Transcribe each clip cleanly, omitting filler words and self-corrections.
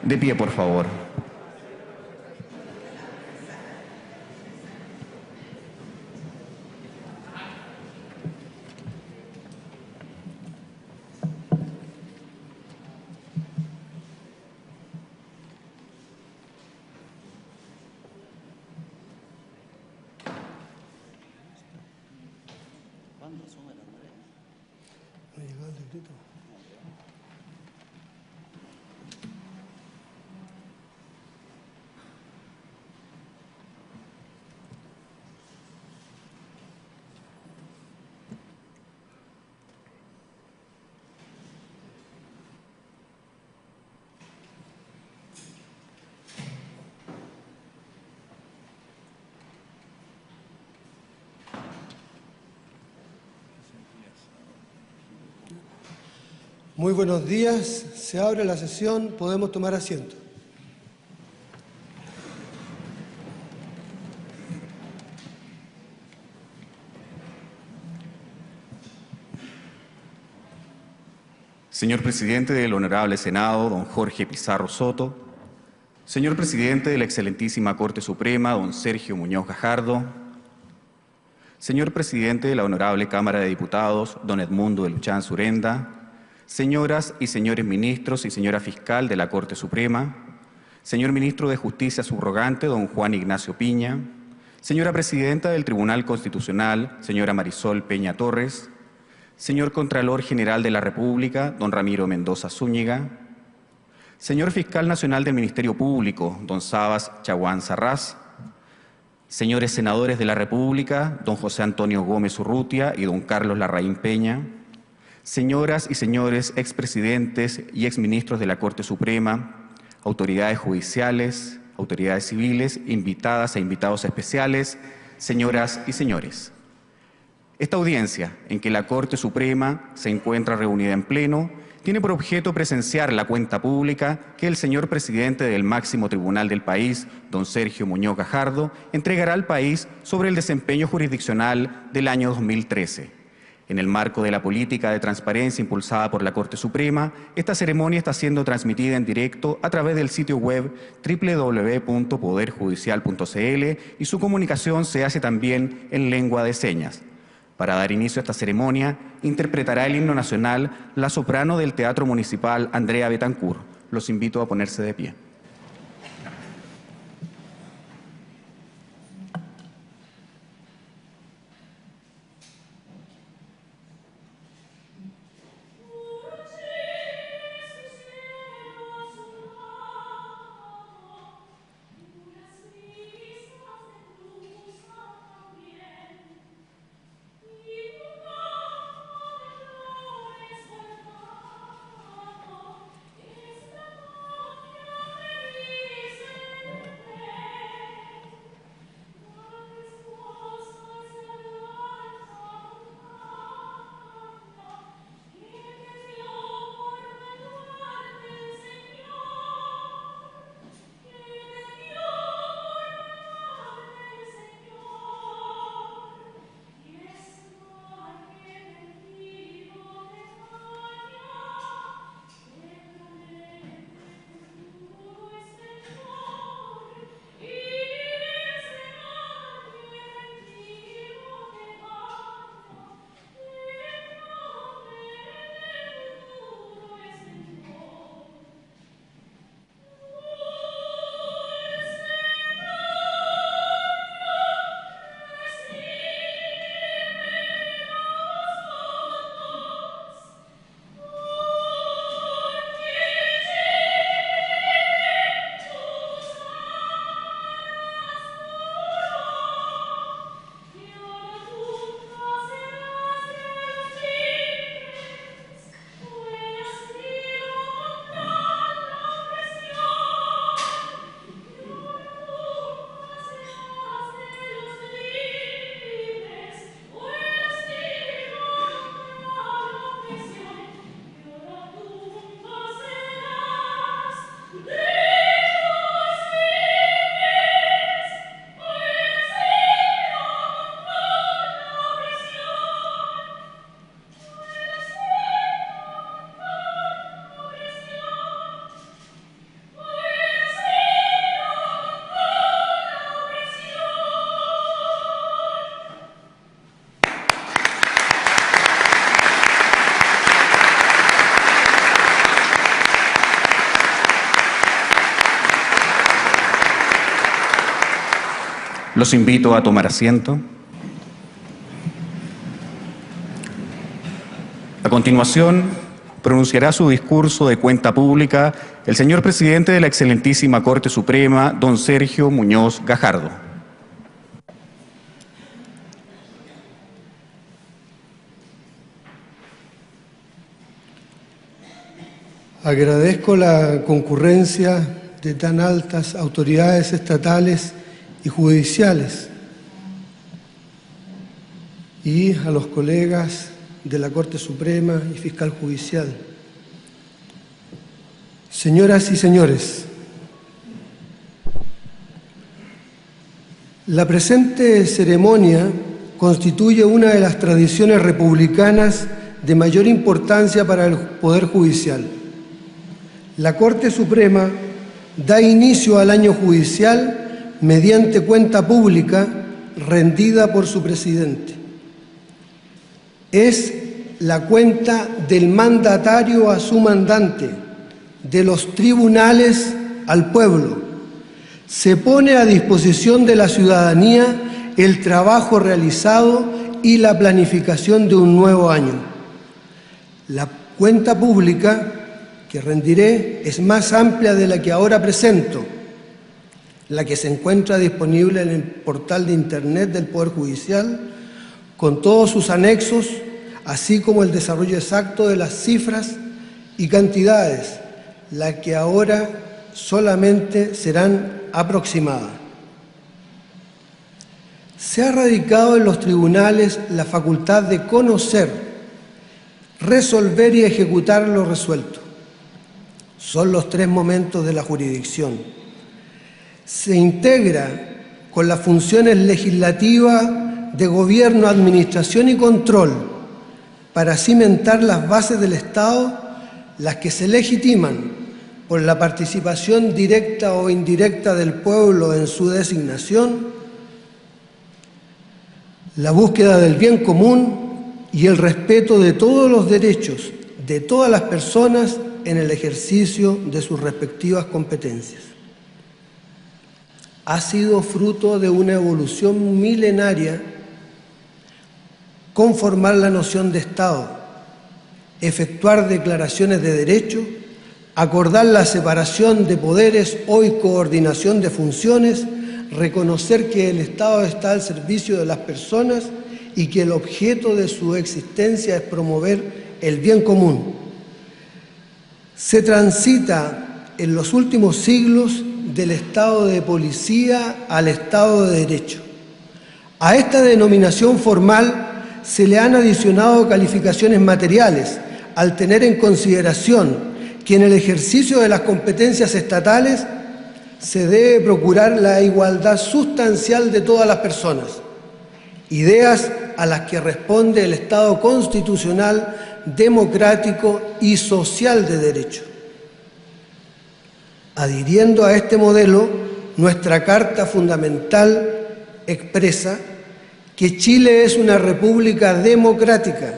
De pie, por favor. Muy buenos días, se abre la sesión, podemos tomar asiento. Señor Presidente del Honorable Senado, don Jorge Pizarro Soto. Señor Presidente de la Excelentísima Corte Suprema, don Sergio Muñoz Gajardo. Señor Presidente de la Honorable Cámara de Diputados, don Edmundo de Luchán Surenda. Señoras y señores ministros y señora fiscal de la Corte Suprema, señor ministro de Justicia subrogante, don Juan Ignacio Piña, señora presidenta del Tribunal Constitucional, señora Marisol Peña Torres, señor Contralor General de la República, don Ramiro Mendoza Zúñiga, señor Fiscal Nacional del Ministerio Público, don Sabas Chaguán Sarraz, señores senadores de la República, don José Antonio Gómez Urrutia y don Carlos Larraín Peña, señoras y señores expresidentes y exministros de la Corte Suprema, autoridades judiciales, autoridades civiles, invitadas e invitados especiales, señoras y señores. Esta audiencia, en que la Corte Suprema se encuentra reunida en pleno, tiene por objeto presenciar la cuenta pública que el señor presidente del máximo tribunal del país, don Sergio Muñoz Gajardo, entregará al país sobre el desempeño jurisdiccional del año 2013. En el marco de la política de transparencia impulsada por la Corte Suprema, esta ceremonia está siendo transmitida en directo a través del sitio web www.poderjudicial.cl y su comunicación se hace también en lengua de señas. Para dar inicio a esta ceremonia, interpretará el himno nacional la soprano del Teatro Municipal Andrea Betancourt. Los invito a ponerse de pie. Los invito a tomar asiento. A continuación, pronunciará su discurso de cuenta pública el señor presidente de la Excelentísima Corte Suprema, don Sergio Muñoz Gajardo. Agradezco la concurrencia de tan altas autoridades estatales y judiciales y a los colegas de la Corte Suprema y Fiscal Judicial. Señoras y señores, la presente ceremonia constituye una de las tradiciones republicanas de mayor importancia para el Poder Judicial. La Corte Suprema da inicio al año judicial mediante cuenta pública rendida por su presidente. Es la cuenta del mandatario a su mandante, de los tribunales al pueblo. Se pone a disposición de la ciudadanía el trabajo realizado y la planificación de un nuevo año. La cuenta pública que rendiré es más amplia de la que ahora presento, la que se encuentra disponible en el portal de Internet del Poder Judicial, con todos sus anexos, así como el desarrollo exacto de las cifras y cantidades, las que ahora solamente serán aproximadas. Se ha radicado en los tribunales la facultad de conocer, resolver y ejecutar lo resuelto. Son los tres momentos de la jurisdicción. Se integra con las funciones legislativas de gobierno, administración y control para cimentar las bases del Estado, las que se legitiman por la participación directa o indirecta del pueblo en su designación, la búsqueda del bien común y el respeto de todos los derechos de todas las personas en el ejercicio de sus respectivas competencias. Ha sido fruto de una evolución milenaria conformar la noción de Estado, efectuar declaraciones de derecho, acordar la separación de poderes o coordinación de funciones, reconocer que el Estado está al servicio de las personas y que el objeto de su existencia es promover el bien común. Se transita en los últimos siglos del estado de policía al estado de derecho. A esta denominación formal se le han adicionado calificaciones materiales, al tener en consideración que en el ejercicio de las competencias estatales se debe procurar la igualdad sustancial de todas las personas, ideas a las que responde el Estado constitucional, democrático y social de derecho. Adhiriendo a este modelo, nuestra Carta Fundamental expresa que Chile es una república democrática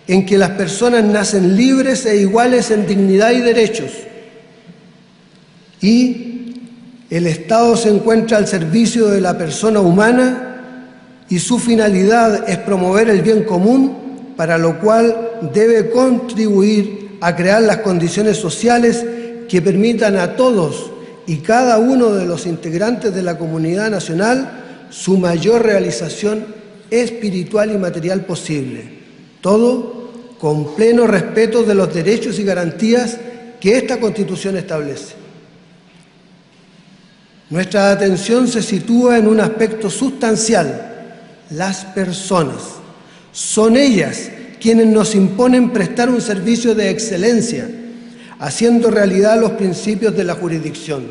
en que las personas nacen libres e iguales en dignidad y derechos, y el Estado se encuentra al servicio de la persona humana y su finalidad es promover el bien común, para lo cual debe contribuir a crear las condiciones sociales que permitan a todos y cada uno de los integrantes de la comunidad nacional su mayor realización espiritual y material posible. Todo con pleno respeto de los derechos y garantías que esta Constitución establece. Nuestra atención se sitúa en un aspecto sustancial: las personas. Son ellas quienes nos imponen prestar un servicio de excelencia, haciendo realidad los principios de la jurisdicción.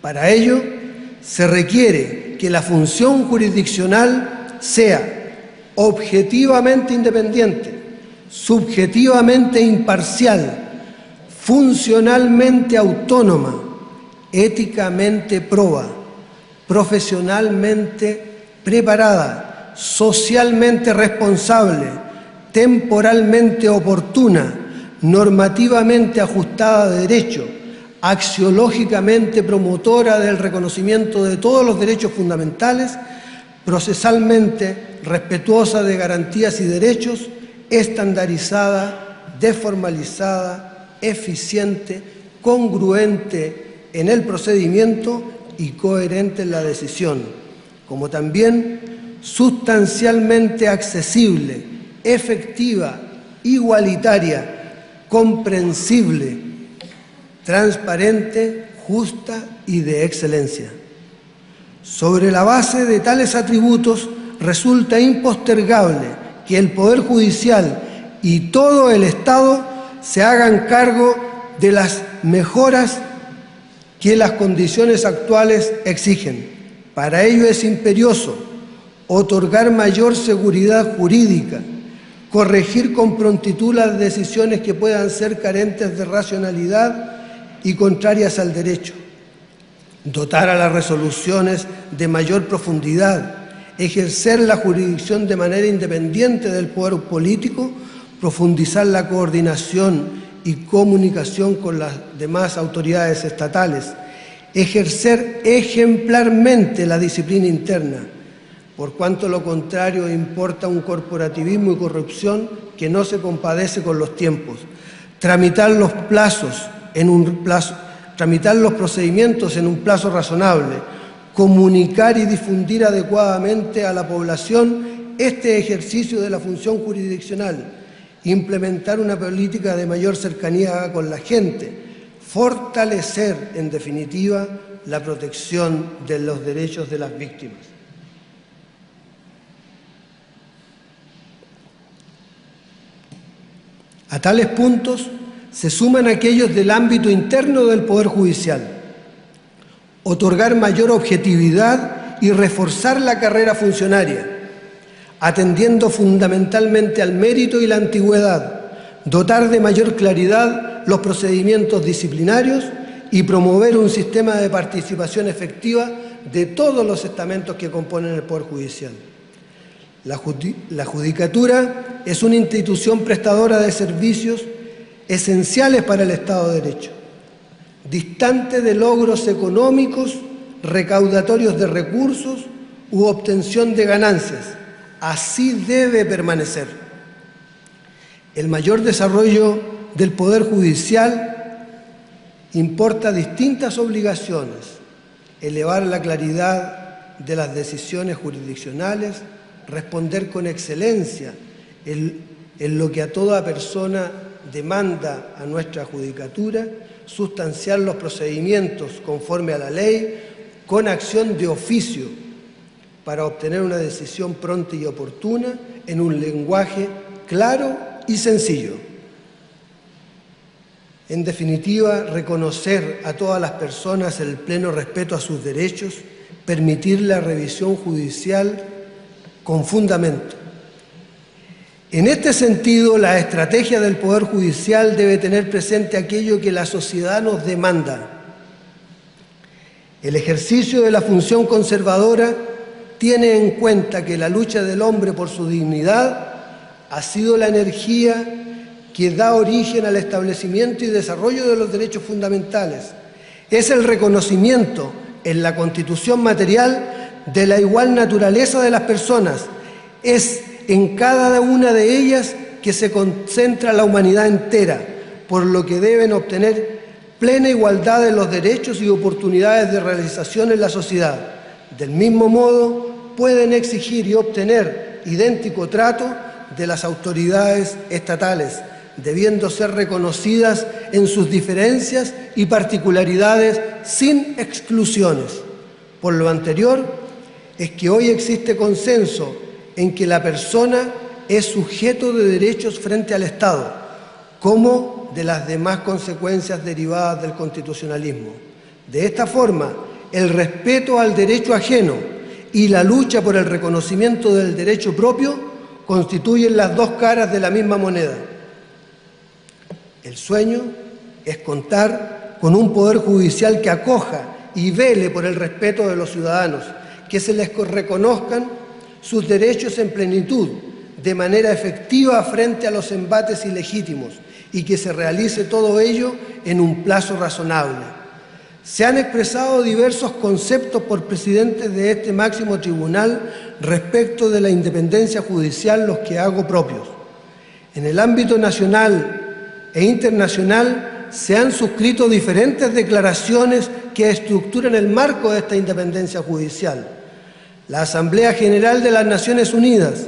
Para ello, se requiere que la función jurisdiccional sea objetivamente independiente, subjetivamente imparcial, funcionalmente autónoma, éticamente proba, profesionalmente preparada, socialmente responsable, temporalmente oportuna, normativamente ajustada a derecho, axiológicamente promotora del reconocimiento de todos los derechos fundamentales, procesalmente respetuosa de garantías y derechos, estandarizada, desformalizada, eficiente, congruente en el procedimiento y coherente en la decisión, como también sustancialmente accesible, efectiva, igualitaria, comprensible, transparente, justa y de excelencia. Sobre la base de tales atributos, resulta impostergable que el Poder Judicial y todo el Estado se hagan cargo de las mejoras que las condiciones actuales exigen. Para ello es imperioso otorgar mayor seguridad jurídica, corregir con prontitud las decisiones que puedan ser carentes de racionalidad y contrarias al derecho, dotar a las resoluciones de mayor profundidad, ejercer la jurisdicción de manera independiente del poder político, profundizar la coordinación y comunicación con las demás autoridades estatales, ejercer ejemplarmente la disciplina interna, por cuanto lo contrario importa un corporativismo y corrupción que no se compadece con los tiempos, tramitar los procedimientos en un plazo razonable, comunicar y difundir adecuadamente a la población este ejercicio de la función jurisdiccional, implementar una política de mayor cercanía con la gente, fortalecer, en definitiva, la protección de los derechos de las víctimas. A tales puntos se suman aquellos del ámbito interno del Poder Judicial. Otorgar mayor objetividad y reforzar la carrera funcionaria, atendiendo fundamentalmente al mérito y la antigüedad, dotar de mayor claridad los procedimientos disciplinarios y promover un sistema de participación efectiva de todos los estamentos que componen el Poder Judicial. La Judicatura es una institución prestadora de servicios esenciales para el Estado de Derecho, distante de logros económicos, recaudatorios de recursos u obtención de ganancias. Así debe permanecer. El mayor desarrollo del Poder Judicial importa distintas obligaciones: elevar la claridad de las decisiones jurisdiccionales, responder con excelencia en lo que a toda persona demanda a nuestra judicatura, sustanciar los procedimientos conforme a la ley, con acción de oficio, para obtener una decisión pronta y oportuna en un lenguaje claro y sencillo. En definitiva, reconocer a todas las personas el pleno respeto a sus derechos, permitir la revisión judicial con fundamento. En este sentido, la estrategia del Poder Judicial debe tener presente aquello que la sociedad nos demanda. El ejercicio de la función conservadora tiene en cuenta que la lucha del hombre por su dignidad ha sido la energía que da origen al establecimiento y desarrollo de los derechos fundamentales. Es el reconocimiento en la Constitución material de la igual naturaleza de las personas. Es en cada una de ellas que se concentra la humanidad entera, por lo que deben obtener plena igualdad de los derechos y oportunidades de realización en la sociedad. Del mismo modo, pueden exigir y obtener idéntico trato de las autoridades estatales, debiendo ser reconocidas en sus diferencias y particularidades sin exclusiones. Por lo anterior, es que hoy existe consenso en que la persona es sujeto de derechos frente al Estado, como de las demás consecuencias derivadas del constitucionalismo. De esta forma, el respeto al derecho ajeno y la lucha por el reconocimiento del derecho propio constituyen las dos caras de la misma moneda. El sueño es contar con un Poder Judicial que acoja y vele por el respeto de los ciudadanos, que se les reconozcan sus derechos en plenitud, de manera efectiva frente a los embates ilegítimos, y que se realice todo ello en un plazo razonable. Se han expresado diversos conceptos por presidentes de este máximo tribunal respecto de la independencia judicial, los que hago propios. En el ámbito nacional e internacional se han suscrito diferentes declaraciones que estructuran el marco de esta independencia judicial. La Asamblea General de las Naciones Unidas,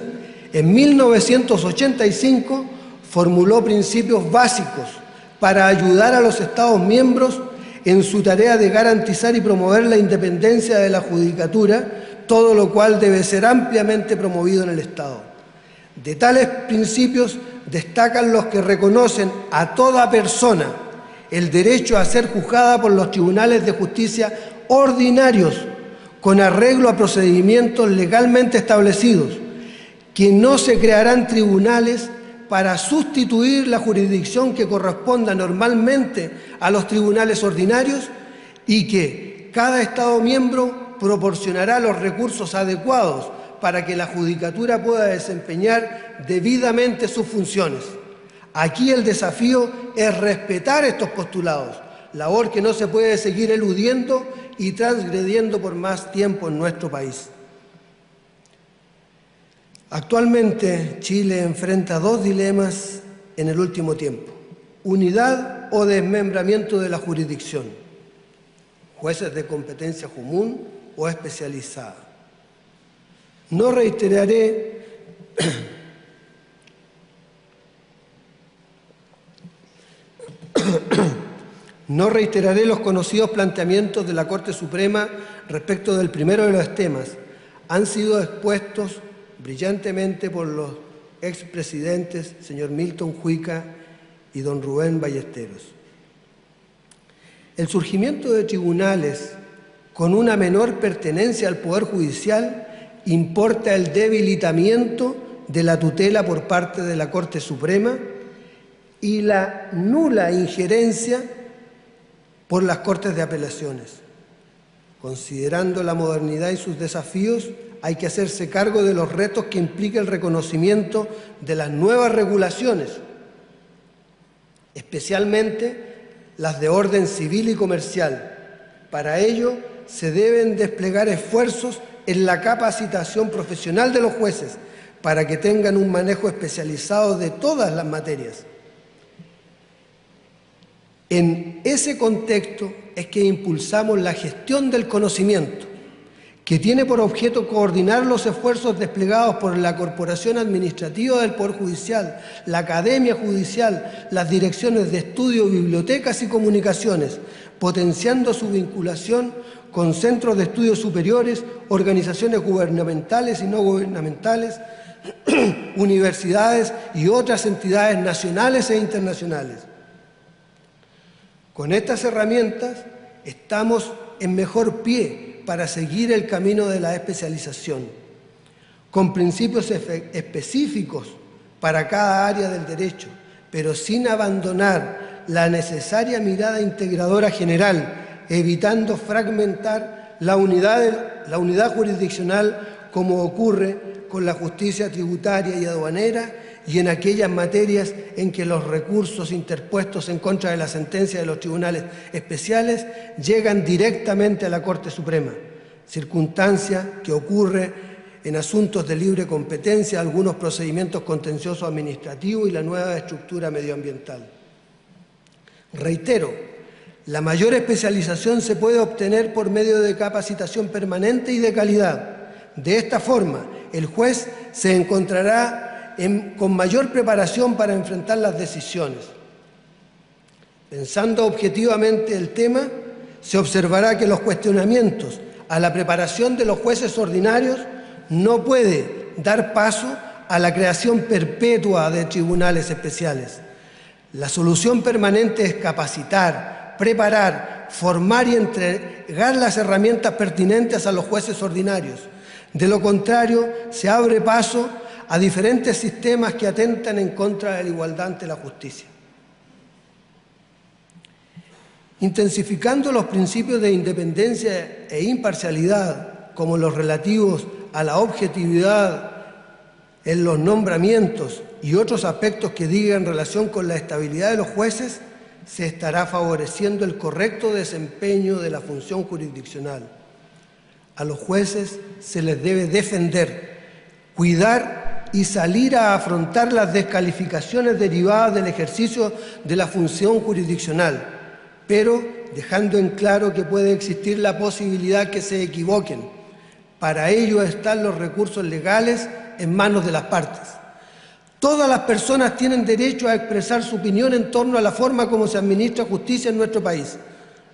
en 1985, formuló principios básicos para ayudar a los Estados miembros en su tarea de garantizar y promover la independencia de la judicatura, todo lo cual debe ser ampliamente promovido en el Estado. De tales principios destacan los que reconocen a toda persona el derecho a ser juzgada por los tribunales de justicia ordinarios, con arreglo a procedimientos legalmente establecidos, que no se crearán tribunales para sustituir la jurisdicción que corresponda normalmente a los tribunales ordinarios y que cada Estado miembro proporcionará los recursos adecuados para que la judicatura pueda desempeñar debidamente sus funciones. Aquí el desafío es respetar estos postulados, labor que no se puede seguir eludiendo y transgrediendo por más tiempo en nuestro país. Actualmente Chile enfrenta dos dilemas en el último tiempo: unidad o desmembramiento de la jurisdicción, jueces de competencia común o especializada. No reiteraré los conocidos planteamientos de la Corte Suprema respecto del primero de los temas. Han sido expuestos brillantemente por los expresidentes, señor Milton Huica y don Rubén Ballesteros. El surgimiento de tribunales con una menor pertenencia al Poder Judicial importa el debilitamiento de la tutela por parte de la Corte Suprema y la nula injerencia por las Cortes de Apelaciones. Considerando la modernidad y sus desafíos, hay que hacerse cargo de los retos que implica el reconocimiento de las nuevas regulaciones, especialmente las de orden civil y comercial. Para ello, se deben desplegar esfuerzos en la capacitación profesional de los jueces para que tengan un manejo especializado de todas las materias. En ese contexto es que impulsamos la gestión del conocimiento, que tiene por objeto coordinar los esfuerzos desplegados por la Corporación Administrativa del Poder Judicial, la Academia Judicial, las direcciones de estudio, bibliotecas y comunicaciones, potenciando su vinculación con centros de estudios superiores, organizaciones gubernamentales y no gubernamentales, universidades y otras entidades nacionales e internacionales. Con estas herramientas estamos en mejor pie para seguir el camino de la especialización, con principios específicos para cada área del derecho, pero sin abandonar la necesaria mirada integradora general, evitando fragmentar la unidad jurisdiccional como ocurre con la justicia tributaria y aduanera y en aquellas materias en que los recursos interpuestos en contra de la sentencia de los tribunales especiales llegan directamente a la Corte Suprema, circunstancia que ocurre en asuntos de libre competencia, algunos procedimientos contenciosos administrativos y la nueva estructura medioambiental. Reitero, la mayor especialización se puede obtener por medio de capacitación permanente y de calidad. De esta forma, el juez se encontrará con mayor preparación para enfrentar las decisiones. Pensando objetivamente el tema, se observará que los cuestionamientos a la preparación de los jueces ordinarios no puede dar paso a la creación perpetua de tribunales especiales. La solución permanente es capacitar, preparar, formar y entregar las herramientas pertinentes a los jueces ordinarios. De lo contrario, se abre paso a diferentes sistemas que atentan en contra de la igualdad ante la justicia. Intensificando los principios de independencia e imparcialidad, como los relativos a la objetividad en los nombramientos y otros aspectos que digan relación con la estabilidad de los jueces, se estará favoreciendo el correcto desempeño de la función jurisdiccional. A los jueces se les debe defender, cuidar y salir a afrontar las descalificaciones derivadas del ejercicio de la función jurisdiccional, pero dejando en claro que puede existir la posibilidad que se equivoquen. Para ello están los recursos legales en manos de las partes. Todas las personas tienen derecho a expresar su opinión en torno a la forma como se administra justicia en nuestro país.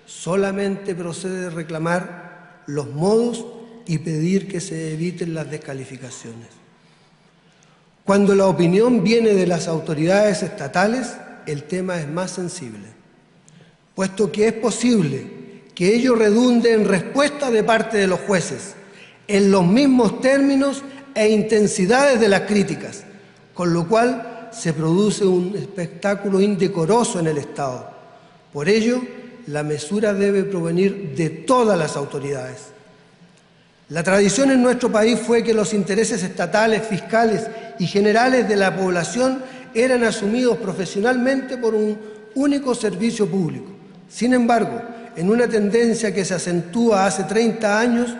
Solamente procede reclamar los modos y pedir que se eviten las descalificaciones. Cuando la opinión viene de las autoridades estatales, el tema es más sensible, puesto que es posible que ello redunde en respuesta de parte de los jueces, en los mismos términos e intensidades de las críticas, con lo cual se produce un espectáculo indecoroso en el Estado. Por ello, la mesura debe provenir de todas las autoridades. La tradición en nuestro país fue que los intereses estatales, fiscales y generales de la población eran asumidos profesionalmente por un único servicio público. Sin embargo, en una tendencia que se acentúa hace 30 años,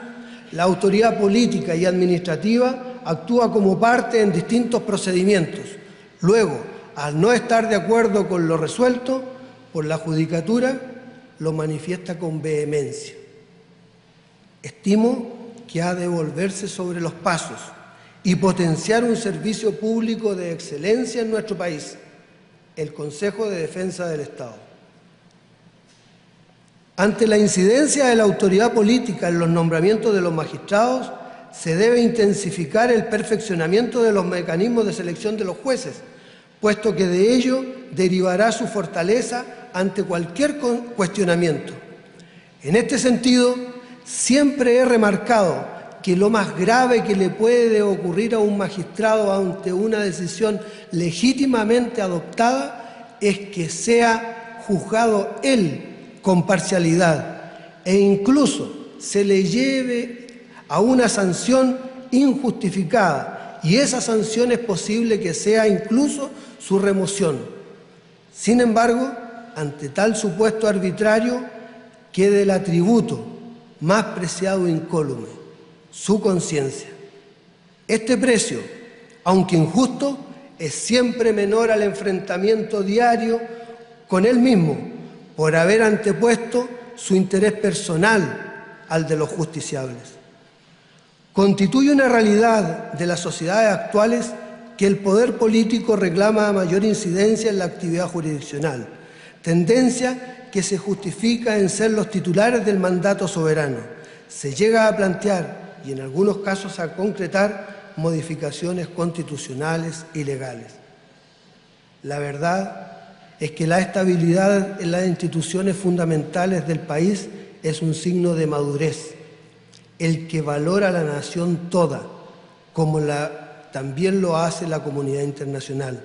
la autoridad política y administrativa actúa como parte en distintos procedimientos. Luego, al no estar de acuerdo con lo resuelto por la judicatura, lo manifiesta con vehemencia. Estimo que ha de volverse sobre los pasos y potenciar un servicio público de excelencia en nuestro país, el Consejo de Defensa del Estado. Ante la incidencia de la autoridad política en los nombramientos de los magistrados, se debe intensificar el perfeccionamiento de los mecanismos de selección de los jueces, puesto que de ello derivará su fortaleza ante cualquier cuestionamiento. En este sentido, siempre he remarcado que lo más grave que le puede ocurrir a un magistrado ante una decisión legítimamente adoptada es que sea juzgado él con parcialidad e incluso se le lleve a una sanción injustificada, y esa sanción es posible que sea incluso su remoción. Sin embargo, ante tal supuesto arbitrario, queda el atributo más preciado e incólume, su conciencia. Este precio, aunque injusto, es siempre menor al enfrentamiento diario con él mismo, por haber antepuesto su interés personal al de los justiciables. Constituye una realidad de las sociedades actuales que el poder político reclama mayor incidencia en la actividad jurisdiccional, tendencia que se justifica en ser los titulares del mandato soberano. Se llega a plantear, y en algunos casos a concretar, modificaciones constitucionales y legales. La verdad es que la estabilidad en las instituciones fundamentales del país es un signo de madurez, el que valora a la nación toda, como también lo hace la comunidad internacional,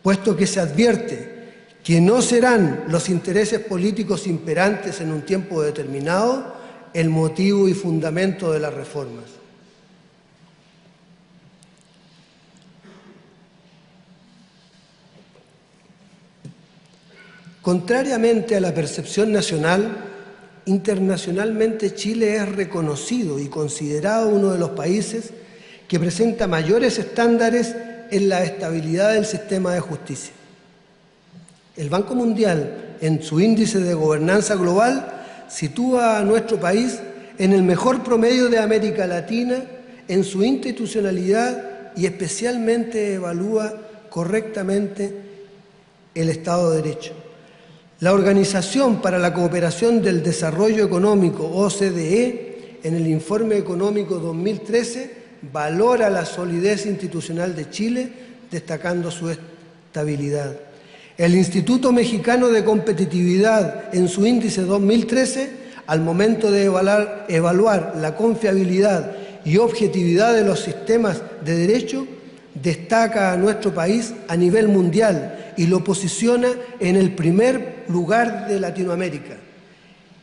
puesto que se advierte que no serán los intereses políticos imperantes en un tiempo determinado el motivo y fundamento de las reformas. Contrariamente a la percepción nacional, internacionalmente Chile es reconocido y considerado uno de los países que presenta mayores estándares en la estabilidad del sistema de justicia. El Banco Mundial, en su índice de gobernanza global, sitúa a nuestro país en el mejor promedio de América Latina en su institucionalidad y especialmente evalúa correctamente el Estado de Derecho. La Organización para la Cooperación del Desarrollo Económico, OCDE, en el Informe Económico 2013, valora la solidez institucional de Chile, destacando su estabilidad. El Instituto Mexicano de Competitividad, en su índice 2013, al momento de evaluar la confiabilidad y objetividad de los sistemas de derecho, destaca a nuestro país a nivel mundial y lo posiciona en el primer lugar de Latinoamérica.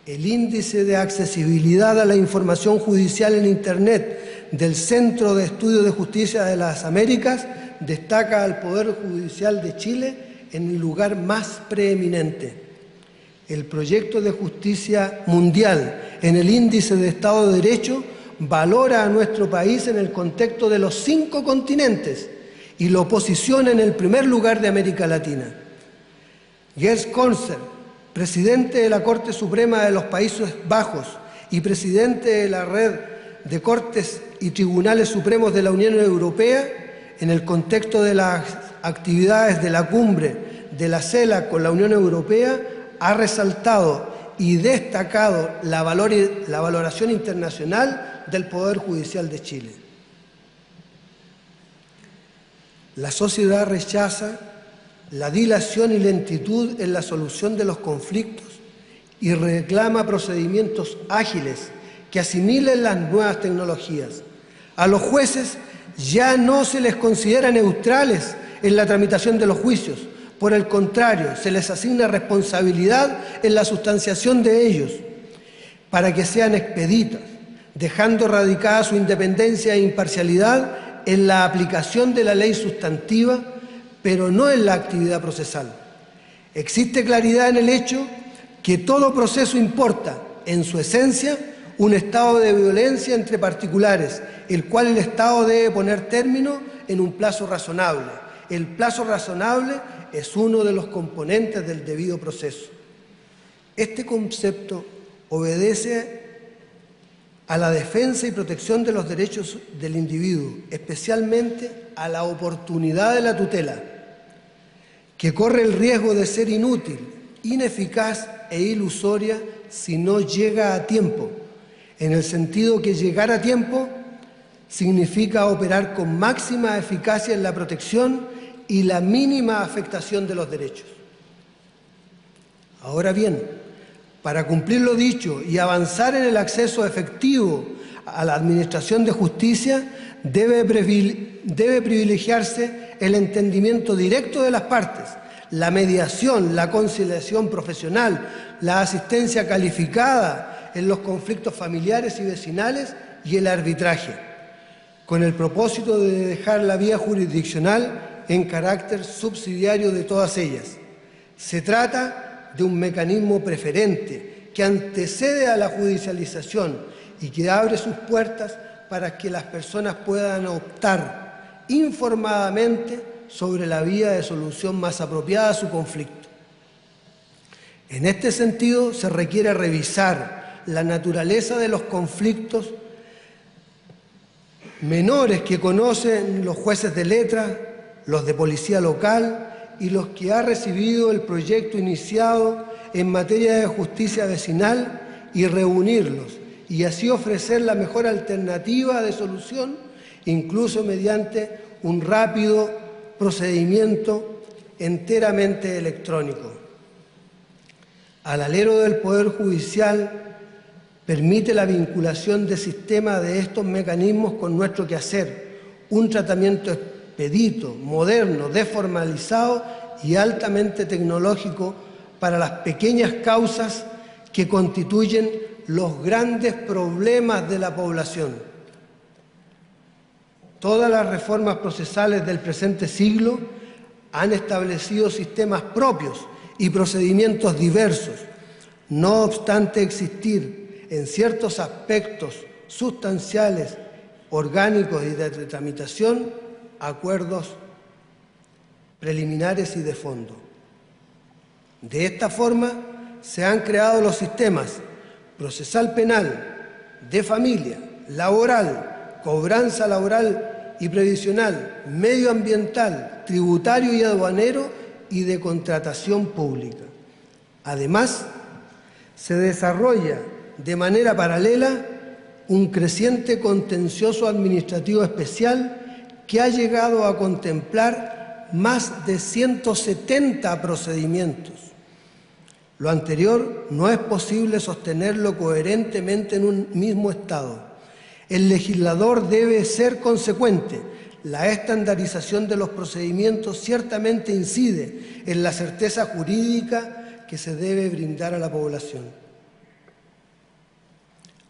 El índice de accesibilidad a la información judicial en Internet del Centro de Estudios de Justicia de las Américas destaca al Poder Judicial de Chile en el lugar más preeminente. El proyecto de justicia mundial en el índice de Estado de Derecho valora a nuestro país en el contexto de los 5 continentes y lo posiciona en el primer lugar de América Latina. Gers Conser, presidente de la Corte Suprema de los Países Bajos y presidente de la Red de Cortes y Tribunales Supremos de la Unión Europea, en el contexto de las actividades de la cumbre de la CELAC con la Unión Europea, ha resaltado y destacado la valoración internacional del Poder Judicial de Chile. La sociedad rechaza la dilación y lentitud en la solución de los conflictos y reclama procedimientos ágiles que asimilen las nuevas tecnologías. A los jueces ya no se les considera neutrales en la tramitación de los juicios. Por el contrario, se les asigna responsabilidad en la sustanciación de ellos para que sean expeditas, dejando radicada su independencia e imparcialidad en la aplicación de la ley sustantiva, pero no en la actividad procesal. Existe claridad en el hecho que todo proceso importa, en su esencia, un estado de violencia entre particulares, el cual el Estado debe poner término en un plazo razonable. El plazo razonable es uno de los componentes del debido proceso. Este concepto obedece a la defensa y protección de los derechos del individuo, especialmente a la oportunidad de la tutela, que corre el riesgo de ser inútil, ineficaz e ilusoria si no llega a tiempo, en el sentido que llegar a tiempo significa operar con máxima eficacia en la protección y la mínima afectación de los derechos. Ahora bien, para cumplir lo dicho y avanzar en el acceso efectivo a la administración de justicia, debe privilegiarse el entendimiento directo de las partes, la mediación, la conciliación profesional, la asistencia calificada en los conflictos familiares y vecinales y el arbitraje, con el propósito de dejar la vía jurisdiccional en carácter subsidiario de todas ellas. Se trata de un mecanismo preferente que antecede a la judicialización y que abre sus puertas para que las personas puedan optar informadamente sobre la vía de solución más apropiada a su conflicto. En este sentido, se requiere revisar la naturaleza de los conflictos menores que conocen los jueces de letra, los de policía local y los que ha recibido el proyecto iniciado en materia de justicia vecinal y reunirlos y así ofrecer la mejor alternativa de solución, incluso mediante un rápido procedimiento enteramente electrónico. Al alero del Poder Judicial permite la vinculación de sistemas de estos mecanismos con nuestro quehacer, un tratamiento expedito, moderno, desformalizado y altamente tecnológico para las pequeñas causas que constituyen los grandes problemas de la población. Todas las reformas procesales del presente siglo han establecido sistemas propios y procedimientos diversos, no obstante existir en ciertos aspectos sustanciales, orgánicos y de tramitación, acuerdos preliminares y de fondo. De esta forma se han creado los sistemas procesal penal, de familia, laboral, cobranza laboral y previsional, medioambiental, tributario y aduanero y de contratación pública. Además, se desarrolla de manera paralela un creciente contencioso administrativo especial que ha llegado a contemplar más de 170 procedimientos. Lo anterior no es posible sostenerlo coherentemente en un mismo Estado. El legislador debe ser consecuente. La estandarización de los procedimientos ciertamente incide en la certeza jurídica que se debe brindar a la población.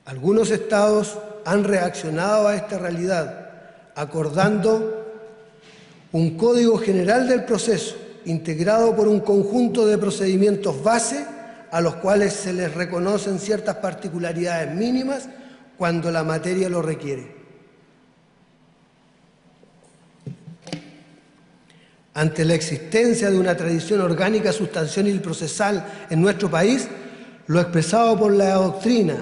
Algunos estados han reaccionado a esta realidad, acordando un Código General del Proceso, integrado por un conjunto de procedimientos base, a los cuales se les reconocen ciertas particularidades mínimas cuando la materia lo requiere. Ante la existencia de una tradición orgánica, sustancial y procesal en nuestro país, lo expresado por la doctrina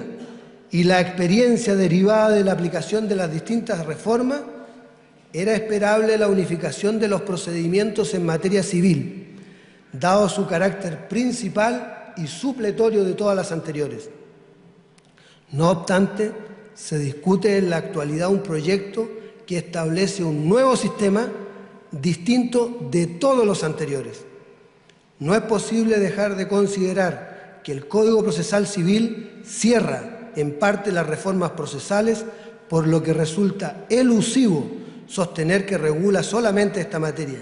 y la experiencia derivada de la aplicación de las distintas reformas, era esperable la unificación de los procedimientos en materia civil, dado su carácter principal y supletorio de todas las anteriores. No obstante, se discute en la actualidad un proyecto que establece un nuevo sistema distinto de todos los anteriores. No es posible dejar de considerar que el Código Procesal Civil cierra en parte las reformas procesales, por lo que resulta elusivo sostener que regula solamente esta materia.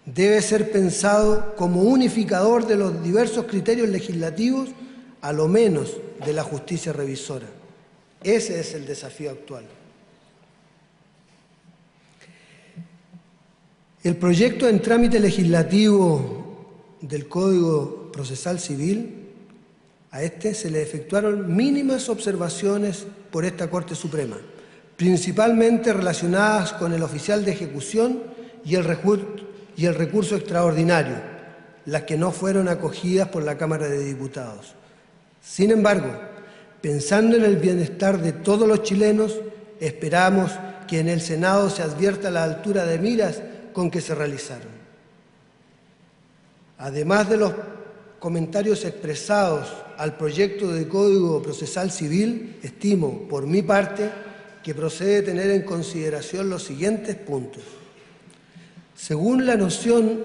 Debe ser pensado como unificador de los diversos criterios legislativos, a lo menos de la justicia revisora. Ese es el desafío actual. El proyecto en trámite legislativo del Código Procesal Civil, a este se le efectuaron mínimas observaciones por esta Corte Suprema, principalmente relacionadas con el oficial de ejecución y el recurso extraordinario, las que no fueron acogidas por la Cámara de Diputados. Sin embargo, pensando en el bienestar de todos los chilenos, esperamos que en el Senado se advierta la altura de miras con que se realizaron. Además de los comentarios expresados al proyecto de Código Procesal Civil, estimo, por mi parte, que procede tener en consideración los siguientes puntos. Según la noción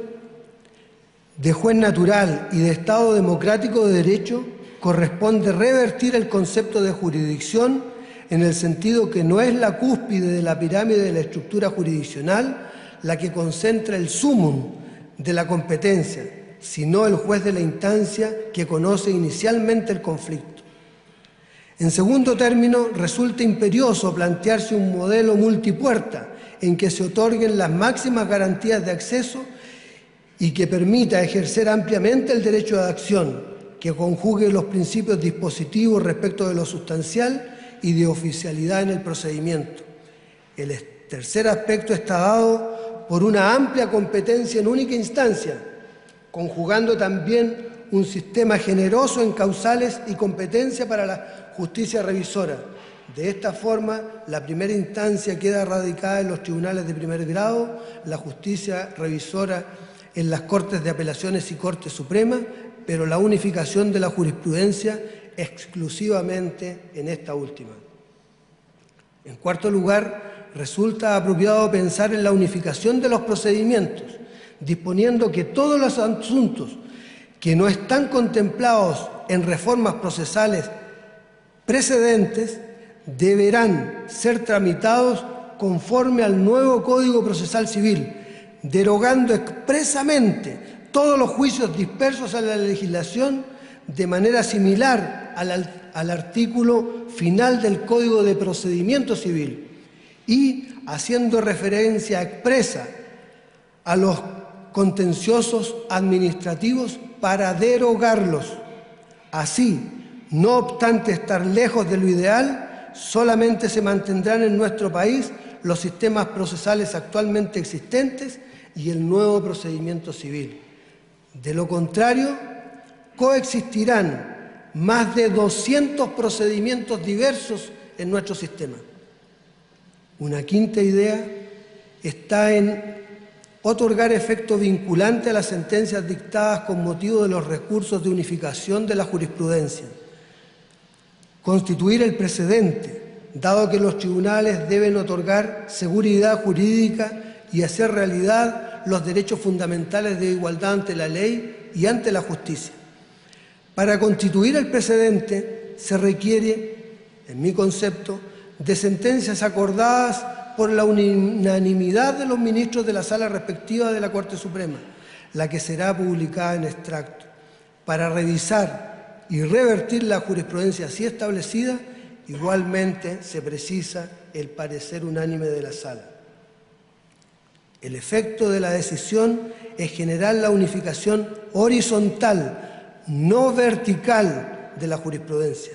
de juez natural y de Estado democrático de derecho, corresponde revertir el concepto de jurisdicción en el sentido que no es la cúspide de la pirámide de la estructura jurisdiccional la que concentra el sumum de la competencia, sino el juez de la instancia que conoce inicialmente el conflicto. En segundo término, resulta imperioso plantearse un modelo multipuerta en que se otorguen las máximas garantías de acceso y que permita ejercer ampliamente el derecho de acción, que conjugue los principios dispositivos respecto de lo sustancial y de oficialidad en el procedimiento. El tercer aspecto está dado por una amplia competencia en única instancia, conjugando también un sistema generoso en causales y competencia para la justicia revisora. De esta forma, la primera instancia queda radicada en los tribunales de primer grado, la justicia revisora en las Cortes de Apelaciones y Corte Suprema, pero la unificación de la jurisprudencia exclusivamente en esta última. En cuarto lugar, resulta apropiado pensar en la unificación de los procedimientos, disponiendo que todos los asuntos que no están contemplados en reformas procesales precedentes deberán ser tramitados conforme al nuevo Código Procesal Civil, derogando expresamente todos los juicios dispersos a la legislación de manera similar al artículo final del Código de Procedimiento Civil y haciendo referencia expresa a los contenciosos administrativos para derogarlos. Así, no obstante estar lejos de lo ideal, solamente se mantendrán en nuestro país los sistemas procesales actualmente existentes y el nuevo procedimiento civil. De lo contrario, coexistirán más de 200 procedimientos diversos en nuestro sistema. Una quinta idea está en otorgar efecto vinculante a las sentencias dictadas con motivo de los recursos de unificación de la jurisprudencia. Constituir el precedente, dado que los tribunales deben otorgar seguridad jurídica y hacer realidad los derechos fundamentales de igualdad ante la ley y ante la justicia. Para constituir el precedente se requiere, en mi concepto, de sentencias acordadas por la unanimidad de los ministros de la sala respectiva de la Corte Suprema, la que será publicada en extracto, para revisar y revertir la jurisprudencia así establecida Igualmente se precisa el parecer unánime de la Sala. El efecto de la decisión es generar la unificación horizontal, no vertical, de la jurisprudencia.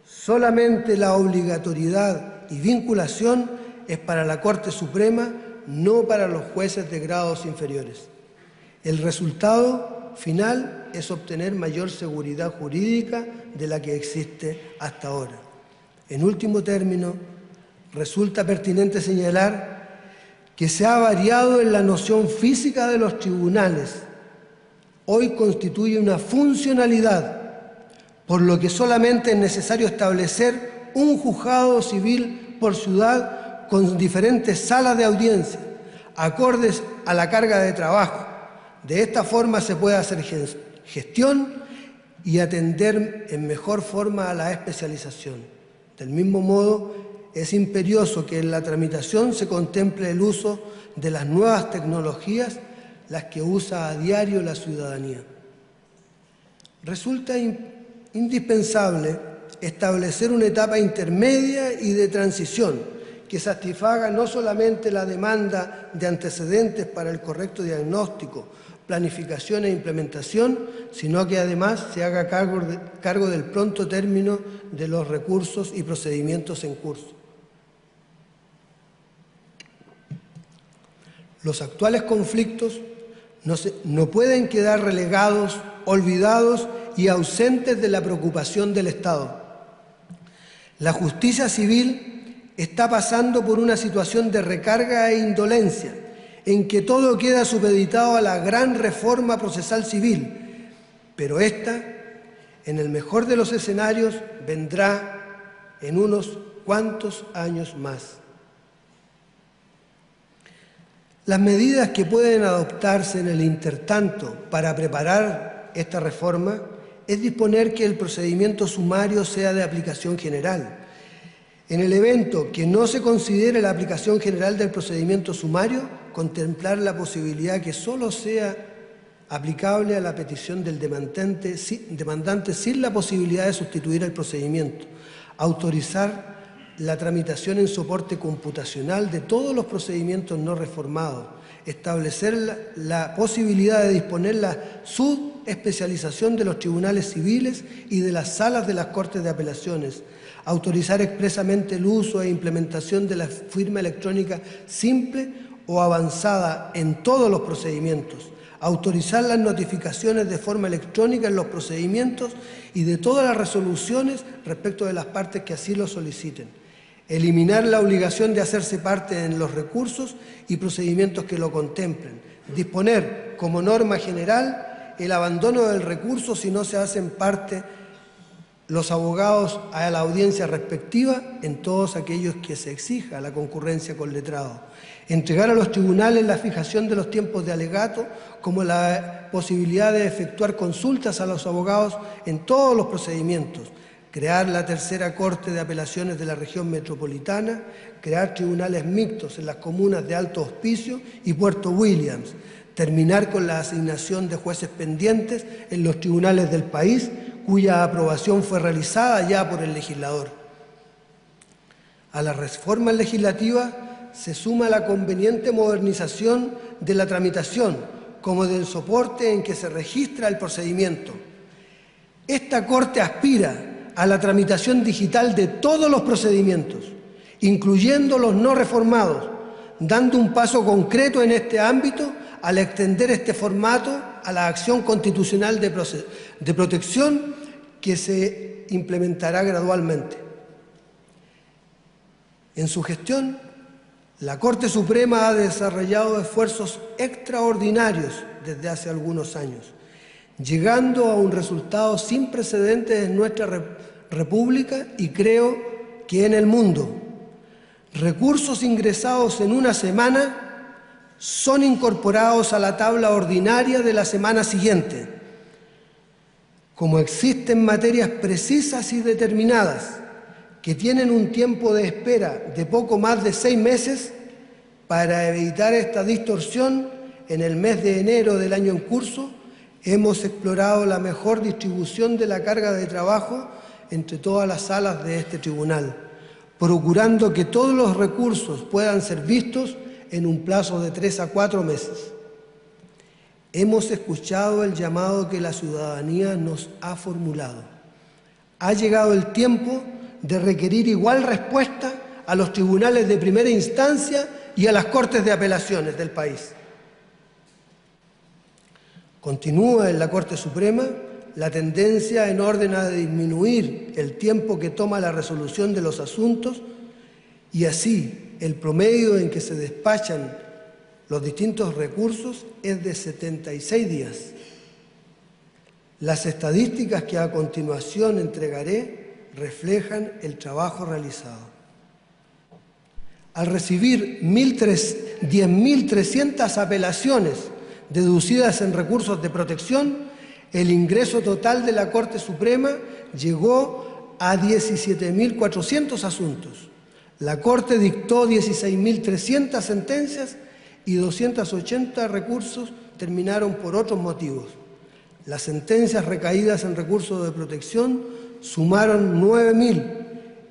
Solamente la obligatoriedad y vinculación es para la Corte Suprema, no para los jueces de grados inferiores. El resultado final es obtener mayor seguridad jurídica de la que existe hasta ahora. En último término, resulta pertinente señalar que se ha variado en la noción física de los tribunales. Hoy constituye una funcionalidad, por lo que solamente es necesario establecer un juzgado civil por ciudad con diferentes salas de audiencia, acordes a la carga de trabajo. De esta forma se puede hacer gestión y atender en mejor forma a la especialización. Del mismo modo, es imperioso que en la tramitación se contemple el uso de las nuevas tecnologías, las que usa a diario la ciudadanía. Resulta indispensable establecer una etapa intermedia y de transición que satisfaga no solamente la demanda de antecedentes para el correcto diagnóstico, planificación e implementación, sino que además se haga cargo del pronto término de los recursos y procedimientos en curso. Los actuales conflictos no pueden quedar relegados, olvidados y ausentes de la preocupación del Estado. La justicia civil está pasando por una situación de recarga e indolencia, en que todo queda supeditado a la gran reforma procesal civil, pero esta, en el mejor de los escenarios, vendrá en unos cuantos años más. Las medidas que pueden adoptarse en el intertanto para preparar esta reforma es disponer que el procedimiento sumario sea de aplicación general. En el evento que no se considere la aplicación general del procedimiento sumario, contemplar la posibilidad que solo sea aplicable a la petición del demandante sin la posibilidad de sustituir el procedimiento, autorizar la tramitación en soporte computacional de todos los procedimientos no reformados, establecer la posibilidad de disponer la subespecialización de los tribunales civiles y de las salas de las Cortes de Apelaciones, autorizar expresamente el uso e implementación de la firma electrónica simple o avanzada en todos los procedimientos, autorizar las notificaciones de forma electrónica en los procedimientos y de todas las resoluciones respecto de las partes que así lo soliciten, eliminar la obligación de hacerse parte en los recursos y procedimientos que lo contemplen, disponer como norma general el abandono del recurso si no se hacen parte los abogados a la audiencia respectiva en todos aquellos que se exija la concurrencia con letrado, entregar a los tribunales la fijación de los tiempos de alegato como la posibilidad de efectuar consultas a los abogados en todos los procedimientos, crear la tercera Corte de Apelaciones de la región metropolitana, crear tribunales mixtos en las comunas de Alto Hospicio y Puerto Williams, terminar con la asignación de jueces pendientes en los tribunales del país, cuya aprobación fue realizada ya por el legislador. A las reformas legislativas se suma la conveniente modernización de la tramitación, como del soporte en que se registra el procedimiento. Esta Corte aspira a la tramitación digital de todos los procedimientos, incluyendo los no reformados, dando un paso concreto en este ámbito al extender este formato a la acción constitucional de protección que se implementará gradualmente. En su gestión, la Corte Suprema ha desarrollado esfuerzos extraordinarios desde hace algunos años, llegando a un resultado sin precedentes en nuestra República y creo que en el mundo. Recursos ingresados en una semana son incorporados a la tabla ordinaria de la semana siguiente. Como existen materias precisas y determinadas que tienen un tiempo de espera de poco más de 6 meses, para evitar esta distorsión, en el mes de enero del año en curso, hemos explorado la mejor distribución de la carga de trabajo entre todas las salas de este tribunal, procurando que todos los recursos puedan ser vistos en un plazo de 3 a 4 meses. Hemos escuchado el llamado que la ciudadanía nos ha formulado. Ha llegado el tiempo de requerir igual respuesta a los tribunales de primera instancia y a las Cortes de Apelaciones del país. Continúa en la Corte Suprema la tendencia en orden a disminuir el tiempo que toma la resolución de los asuntos y así el promedio en que se despachan los distintos recursos es de 76 días. Las estadísticas que a continuación entregaré reflejan el trabajo realizado. Al recibir 10.300 apelaciones deducidas en recursos de protección, el ingreso total de la Corte Suprema llegó a 17.400 asuntos. La Corte dictó 16.300 sentencias y 280 recursos terminaron por otros motivos. Las sentencias recaídas en recursos de protección sumaron 9.000.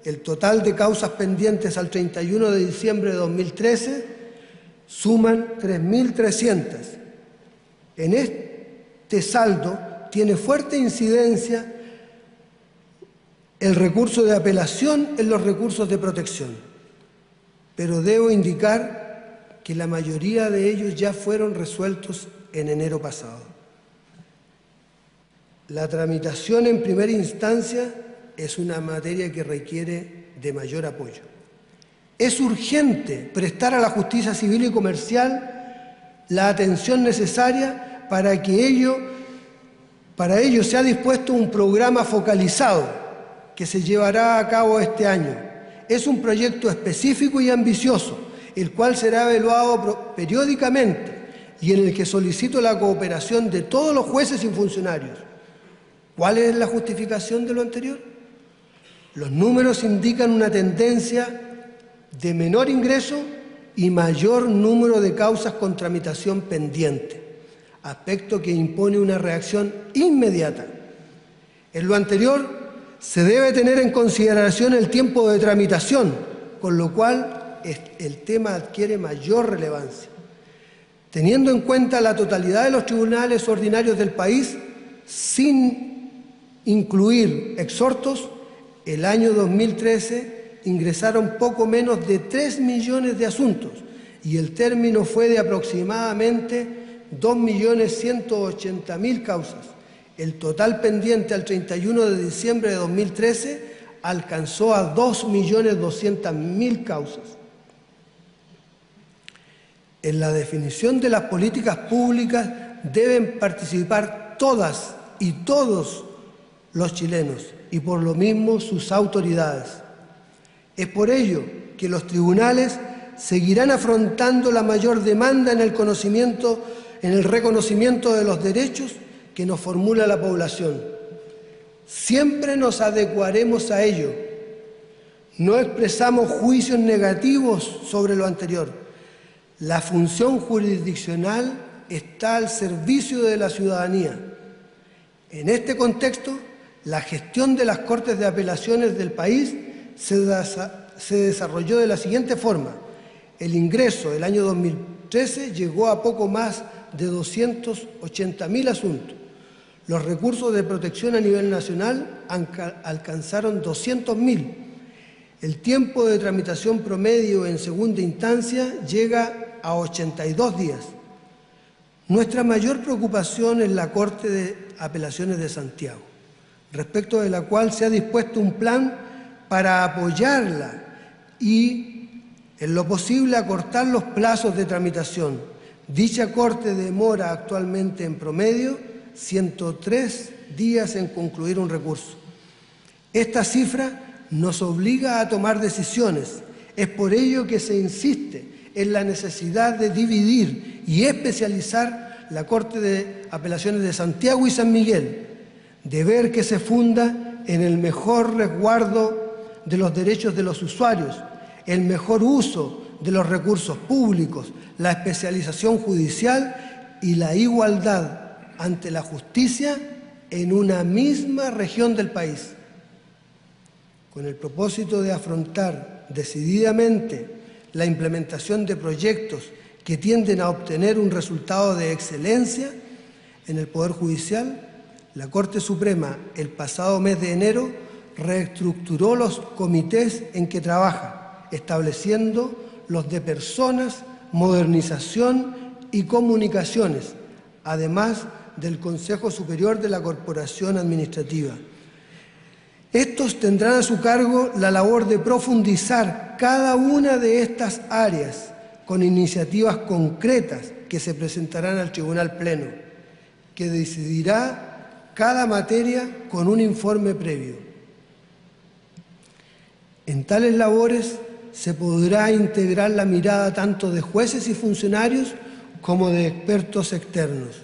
El total de causas pendientes al 31 de diciembre de 2013 suman 3.300. En este saldo tiene fuerte incidencia el recurso de apelación en los recursos de protección, pero debo indicar que la mayoría de ellos ya fueron resueltos en enero pasado. La tramitación en primera instancia es una materia que requiere de mayor apoyo. Es urgente prestar a la justicia civil y comercial la atención necesaria para ello se ha dispuesto un programa focalizado que se llevará a cabo este año. Es un proyecto específico y ambicioso, el cual será evaluado periódicamente y en el que solicito la cooperación de todos los jueces y funcionarios. ¿Cuál es la justificación de lo anterior? Los números indican una tendencia de menor ingreso y mayor número de causas con tramitación pendiente, aspecto que impone una reacción inmediata. En lo anterior, se debe tener en consideración el tiempo de tramitación, con lo cual el tema adquiere mayor relevancia. Teniendo en cuenta la totalidad de los tribunales ordinarios del país, sin incluir exhortos, el año 2013 ingresaron poco menos de 3 millones de asuntos y el término fue de aproximadamente 2.180.000 causas. El total pendiente al 31 de diciembre de 2013 alcanzó a 2.200.000 causas. En la definición de las políticas públicas deben participar todas y todos los chilenos y por lo mismo sus autoridades. Es por ello que los tribunales seguirán afrontando la mayor demanda en el reconocimiento de los derechos que nos formula la población. Siempre nos adecuaremos a ello. No expresamos juicios negativos sobre lo anterior. La función jurisdiccional está al servicio de la ciudadanía. En este contexto, la gestión de las Cortes de Apelaciones del país se desarrolló de la siguiente forma. El ingreso del año 2013 llegó a poco más de 280.000 asuntos. Los recursos de protección a nivel nacional alcanzaron 200.000. El tiempo de tramitación promedio en segunda instancia llega a 82 días. Nuestra mayor preocupación es la Corte de Apelaciones de Santiago, respecto de la cual se ha dispuesto un plan para apoyarla y, en lo posible, acortar los plazos de tramitación. Dicha Corte demora actualmente en promedio 103 días en concluir un recurso. Esta cifra nos obliga a tomar decisiones. Es por ello que se insiste en la necesidad de dividir y especializar la Corte de Apelaciones de Santiago y San Miguel, deber que se funda en el mejor resguardo de los derechos de los usuarios, el mejor uso de los recursos públicos, la especialización judicial y la igualdad ante la justicia en una misma región del país. con el propósito de afrontar decididamente la implementación de proyectos que tienden a obtener un resultado de excelencia en el Poder Judicial, la Corte Suprema, el pasado mes de enero, reestructuró los comités en que trabaja, estableciendo los de personas, modernización y comunicaciones, además del Consejo Superior de la Corporación Administrativa. Estos tendrán a su cargo la labor de profundizar cada una de estas áreas con iniciativas concretas que se presentarán al Tribunal Pleno, que decidirá cada materia con un informe previo. En tales labores se podrá integrar la mirada tanto de jueces y funcionarios como de expertos externos.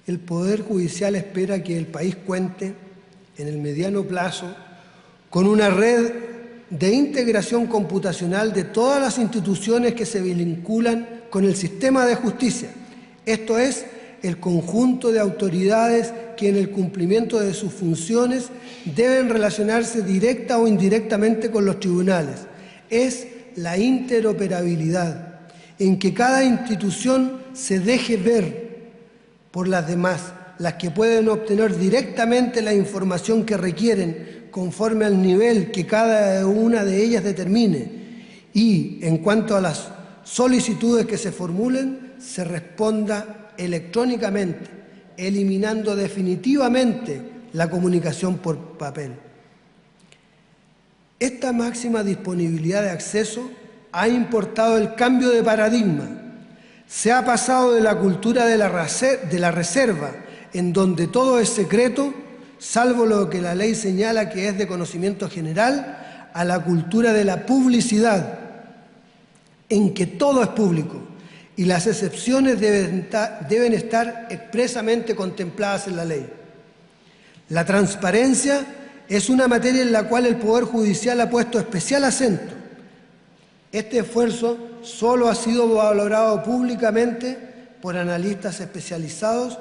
El Poder Judicial espera que el país cuente, en el mediano plazo, con una red de integración computacional de todas las instituciones que se vinculan con el sistema de justicia. Esto es, el conjunto de autoridades que en el cumplimiento de sus funciones deben relacionarse directa o indirectamente con los tribunales. Es la interoperabilidad, en que cada institución se deje ver por las demás, las que pueden obtener directamente la información que requieren conforme al nivel que cada una de ellas determine y, en cuanto a las solicitudes que se formulen, se responda electrónicamente, eliminando definitivamente la comunicación por papel. Esta máxima disponibilidad de acceso ha importado el cambio de paradigma. Se ha pasado de la cultura de la reserva, en donde todo es secreto, salvo lo que la ley señala que es de conocimiento general, a la cultura de la publicidad, en que todo es público y las excepciones deben estar expresamente contempladas en la ley. La transparencia es una materia en la cual el Poder Judicial ha puesto especial acento. Este esfuerzo solo ha sido valorado públicamente por analistas especializados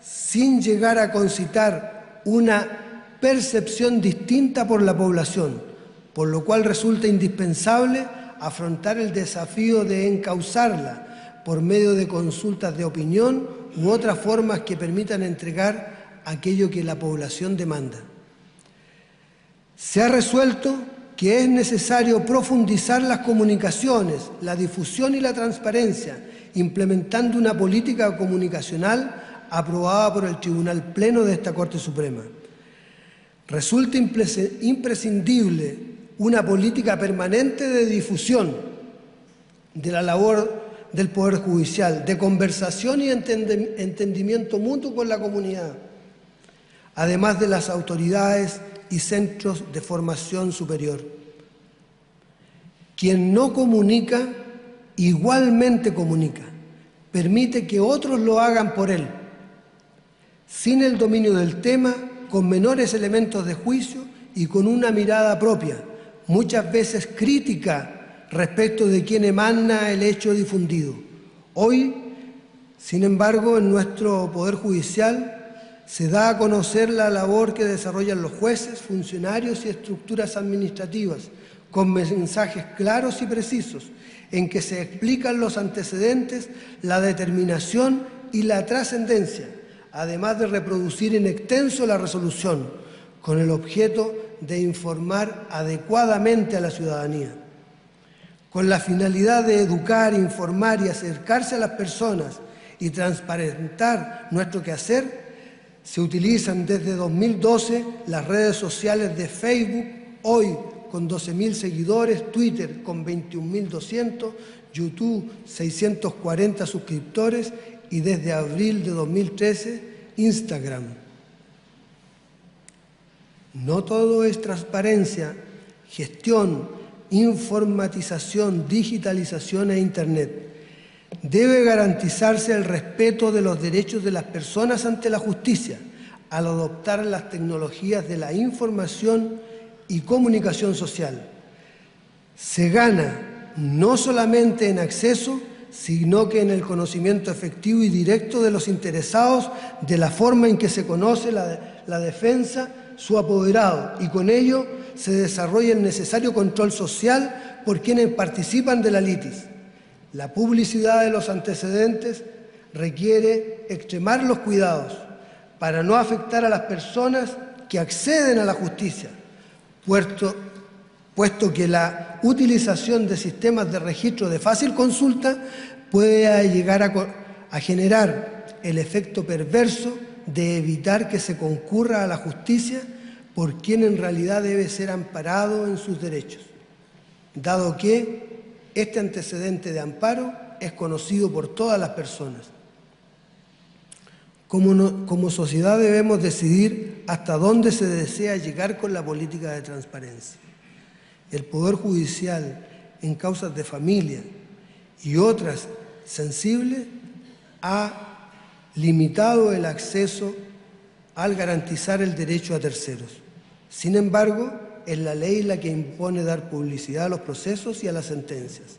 sin llegar a concitar una percepción distinta por la población, por lo cual resulta indispensable afrontar el desafío de encauzarla por medio de consultas de opinión u otras formas que permitan entregar aquello que la población demanda. Se ha resuelto que es necesario profundizar las comunicaciones, la difusión y la transparencia, implementando una política comunicacional aprobada por el Tribunal Pleno de esta Corte Suprema. Resulta imprescindible una política permanente de difusión de la labor del Poder Judicial, de conversación y entendimiento mutuo con la comunidad, además de las autoridades y centros de formación superior. Quien no comunica, igualmente comunica, permite que otros lo hagan por él, sin el dominio del tema, con menores elementos de juicio y con una mirada propia, muchas veces crítica respecto de quien emana el hecho difundido. Hoy, sin embargo, en nuestro Poder Judicial se da a conocer la labor que desarrollan los jueces, funcionarios y estructuras administrativas, con mensajes claros y precisos, en que se explican los antecedentes, la determinación y la trascendencia, además de reproducir en extenso la resolución, con el objeto de informar adecuadamente a la ciudadanía. Con la finalidad de educar, informar y acercarse a las personas y transparentar nuestro quehacer, se utilizan desde 2012 las redes sociales de Facebook, hoy con 12.000 seguidores, Twitter con 21.200, YouTube 640 suscriptores y desde abril de 2013 Instagram. No todo es transparencia, gestión, informatización, digitalización e Internet. Debe garantizarse el respeto de los derechos de las personas ante la justicia al adoptar las tecnologías de la información y comunicación social. Se gana no solamente en acceso, sino que en el conocimiento efectivo y directo de los interesados de la forma en que se conoce la defensa, su apoderado, y con ello se desarrolla el necesario control social por quienes participan de la litis. La publicidad de los antecedentes requiere extremar los cuidados para no afectar a las personas que acceden a la justicia, puesto que la utilización de sistemas de registro de fácil consulta puede llegar a generar el efecto perverso de evitar que se concurra a la justicia por quien en realidad debe ser amparado en sus derechos, dado que este antecedente de amparo es conocido por todas las personas. Como sociedad debemos decidir hasta dónde se desea llegar con la política de transparencia. El Poder Judicial, en causas de familia y otras sensibles, ha limitado el acceso al garantizar el derecho a terceros. Sin embargo, es la ley la que impone dar publicidad a los procesos y a las sentencias.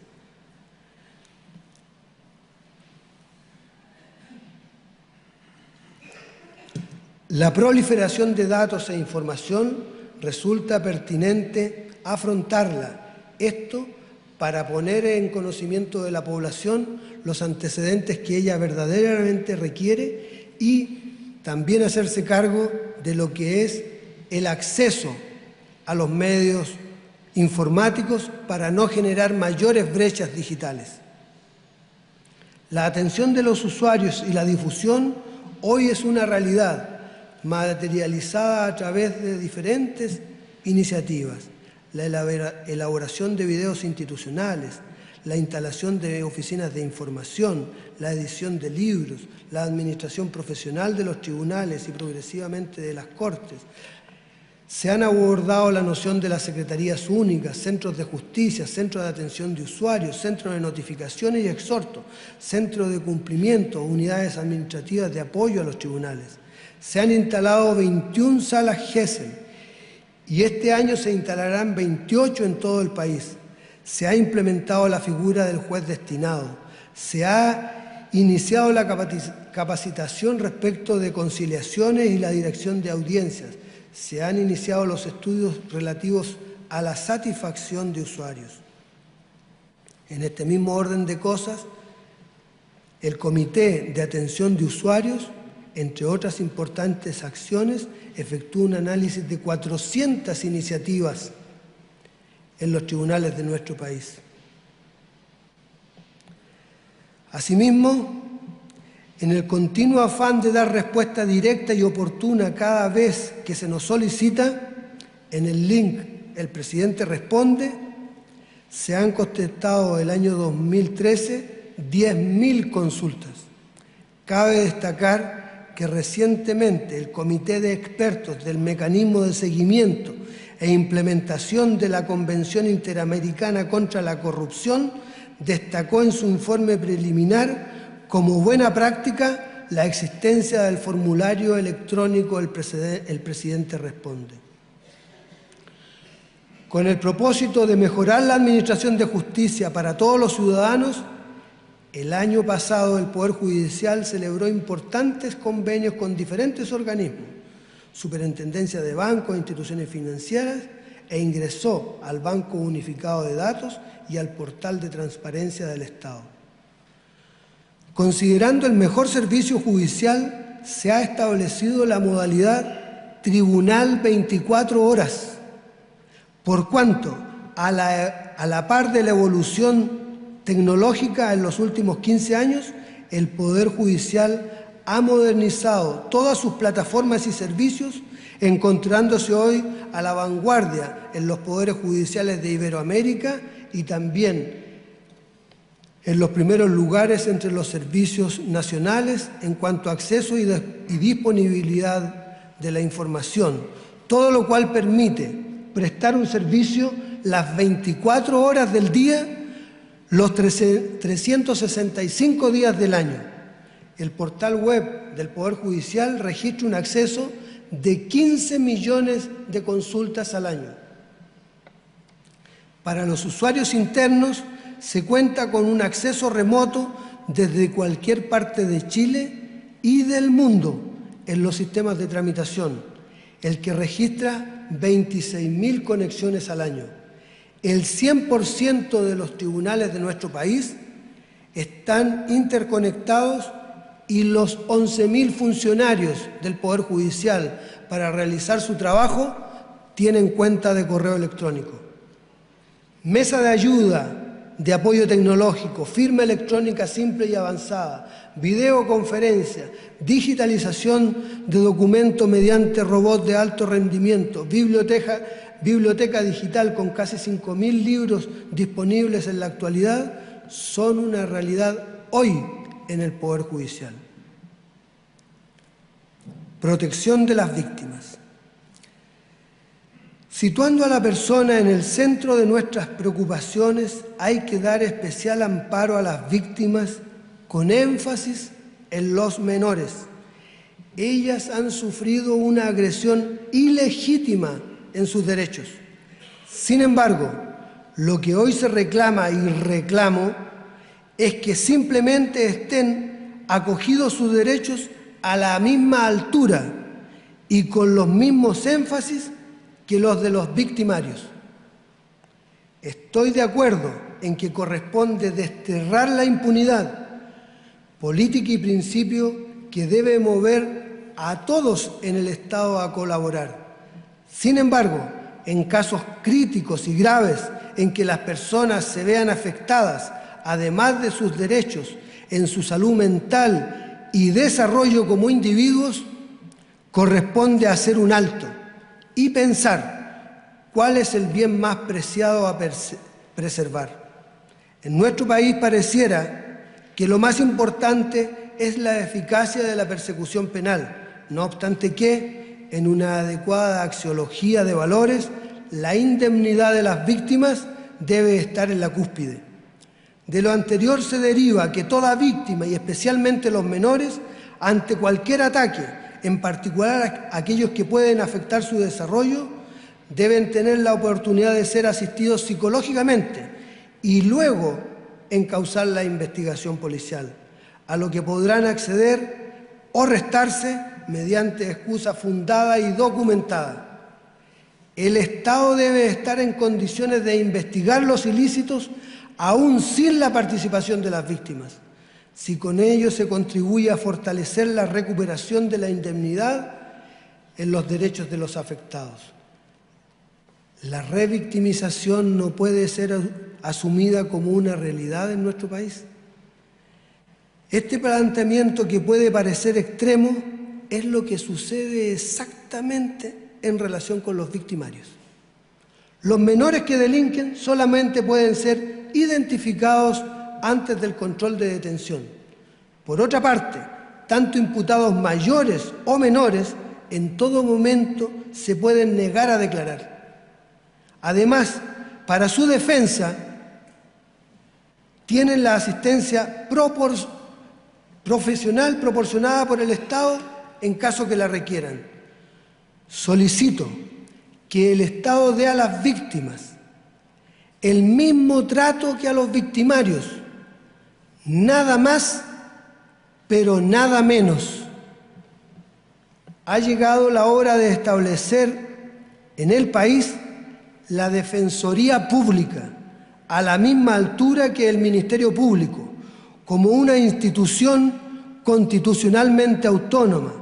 La proliferación de datos e información resulta pertinente afrontarla. Esto para poner en conocimiento de la población los antecedentes que ella verdaderamente requiere y también hacerse cargo de lo que es el acceso a los medios informáticos para no generar mayores brechas digitales. La atención de los usuarios y la difusión hoy es una realidad materializada a través de diferentes iniciativas: la elaboración de videos institucionales, la instalación de oficinas de información, la edición de libros, la administración profesional de los tribunales y progresivamente de las Cortes. Se han abordado la noción de las secretarías únicas, centros de justicia, centros de atención de usuarios, centros de notificaciones y exhortos, centros de cumplimiento, unidades administrativas de apoyo a los tribunales. Se han instalado 21 salas GESEL y este año se instalarán 28 en todo el país. Se ha implementado la figura del juez destinado. Se ha iniciado la capacitación respecto de conciliaciones y la dirección de audiencias. Se han iniciado los estudios relativos a la satisfacción de usuarios. En este mismo orden de cosas, el Comité de Atención de Usuarios, entre otras importantes acciones, efectúa un análisis de 400 iniciativas en los tribunales de nuestro país. Asimismo, en el continuo afán de dar respuesta directa y oportuna cada vez que se nos solicita, en el link El Presidente Responde, se han contestado el año 2013 10.000 consultas. Cabe destacar que recientemente el Comité de Expertos del Mecanismo de Seguimiento e Implementación de la Convención Interamericana contra la Corrupción destacó en su informe preliminar como buena práctica la existencia del formulario electrónico El Presidente Responde. Con el propósito de mejorar la administración de justicia para todos los ciudadanos, el año pasado el Poder Judicial celebró importantes convenios con diferentes organismos, Superintendencia de Bancos e Instituciones Financieras, e ingresó al Banco Unificado de Datos y al Portal de Transparencia del Estado. Considerando el mejor servicio judicial, se ha establecido la modalidad Tribunal 24 horas, por cuanto, a la par de la evolución tecnológica en los últimos 15 años, el Poder Judicial ha modernizado todas sus plataformas y servicios, encontrándose hoy a la vanguardia en los poderes judiciales de Iberoamérica y también en los primeros lugares entre los servicios nacionales en cuanto a acceso y disponibilidad de la información, todo lo cual permite prestar un servicio las 24 horas del día, los 365 días del año. El portal web del Poder Judicial registra un acceso de 15 millones de consultas al año. Para los usuarios internos se cuenta con un acceso remoto desde cualquier parte de Chile y del mundo en los sistemas de tramitación, el que registra 26.000 conexiones al año. El 100% de los tribunales de nuestro país están interconectados y los 11.000 funcionarios del Poder Judicial para realizar su trabajo tienen cuenta de correo electrónico. Mesa de ayuda, de apoyo tecnológico, firma electrónica simple y avanzada, videoconferencia, digitalización de documentos mediante robots de alto rendimiento, biblioteca digital con casi 5.000 libros disponibles en la actualidad, son una realidad hoy en el Poder Judicial. Protección de las víctimas. Situando a la persona en el centro de nuestras preocupaciones, hay que dar especial amparo a las víctimas con énfasis en los menores. Ellas han sufrido una agresión ilegítima en sus derechos. Sin embargo, lo que hoy se reclama y reclamo es que simplemente estén acogidos sus derechos a la misma altura y con los mismos énfasis que los de los victimarios. Estoy de acuerdo en que corresponde desterrar la impunidad, política y principio que debe mover a todos en el Estado a colaborar. Sin embargo, en casos críticos y graves en que las personas se vean afectadas, además de sus derechos, en su salud mental y desarrollo como individuos, corresponde hacer un alto y pensar cuál es el bien más preciado a preservar. En nuestro país pareciera que lo más importante es la eficacia de la persecución penal, no obstante que, en una adecuada axiología de valores, la indemnidad de las víctimas debe estar en la cúspide. De lo anterior se deriva que toda víctima, y especialmente los menores, ante cualquier ataque, en particular aquellos que pueden afectar su desarrollo, deben tener la oportunidad de ser asistidos psicológicamente y luego encauzar la investigación policial, a lo que podrán acceder o restarse mediante excusa fundada y documentada. El Estado debe estar en condiciones de investigar los ilícitos aún sin la participación de las víctimas, si con ello se contribuye a fortalecer la recuperación de la indemnidad en los derechos de los afectados. La revictimización no puede ser asumida como una realidad en nuestro país. Este planteamiento, que puede parecer extremo, es lo que sucede exactamente en relación con los victimarios. Los menores que delinquen solamente pueden ser identificados antes del control de detención. Por otra parte, tanto imputados mayores o menores en todo momento se pueden negar a declarar. Además, para su defensa, tienen la asistencia profesional proporcionada por el Estado en caso que la requieran. Solicito que el Estado dé a las víctimas el mismo trato que a los victimarios, nada más, pero nada menos. Ha llegado la hora de establecer en el país la Defensoría Pública a la misma altura que el Ministerio Público, como una institución constitucionalmente autónoma,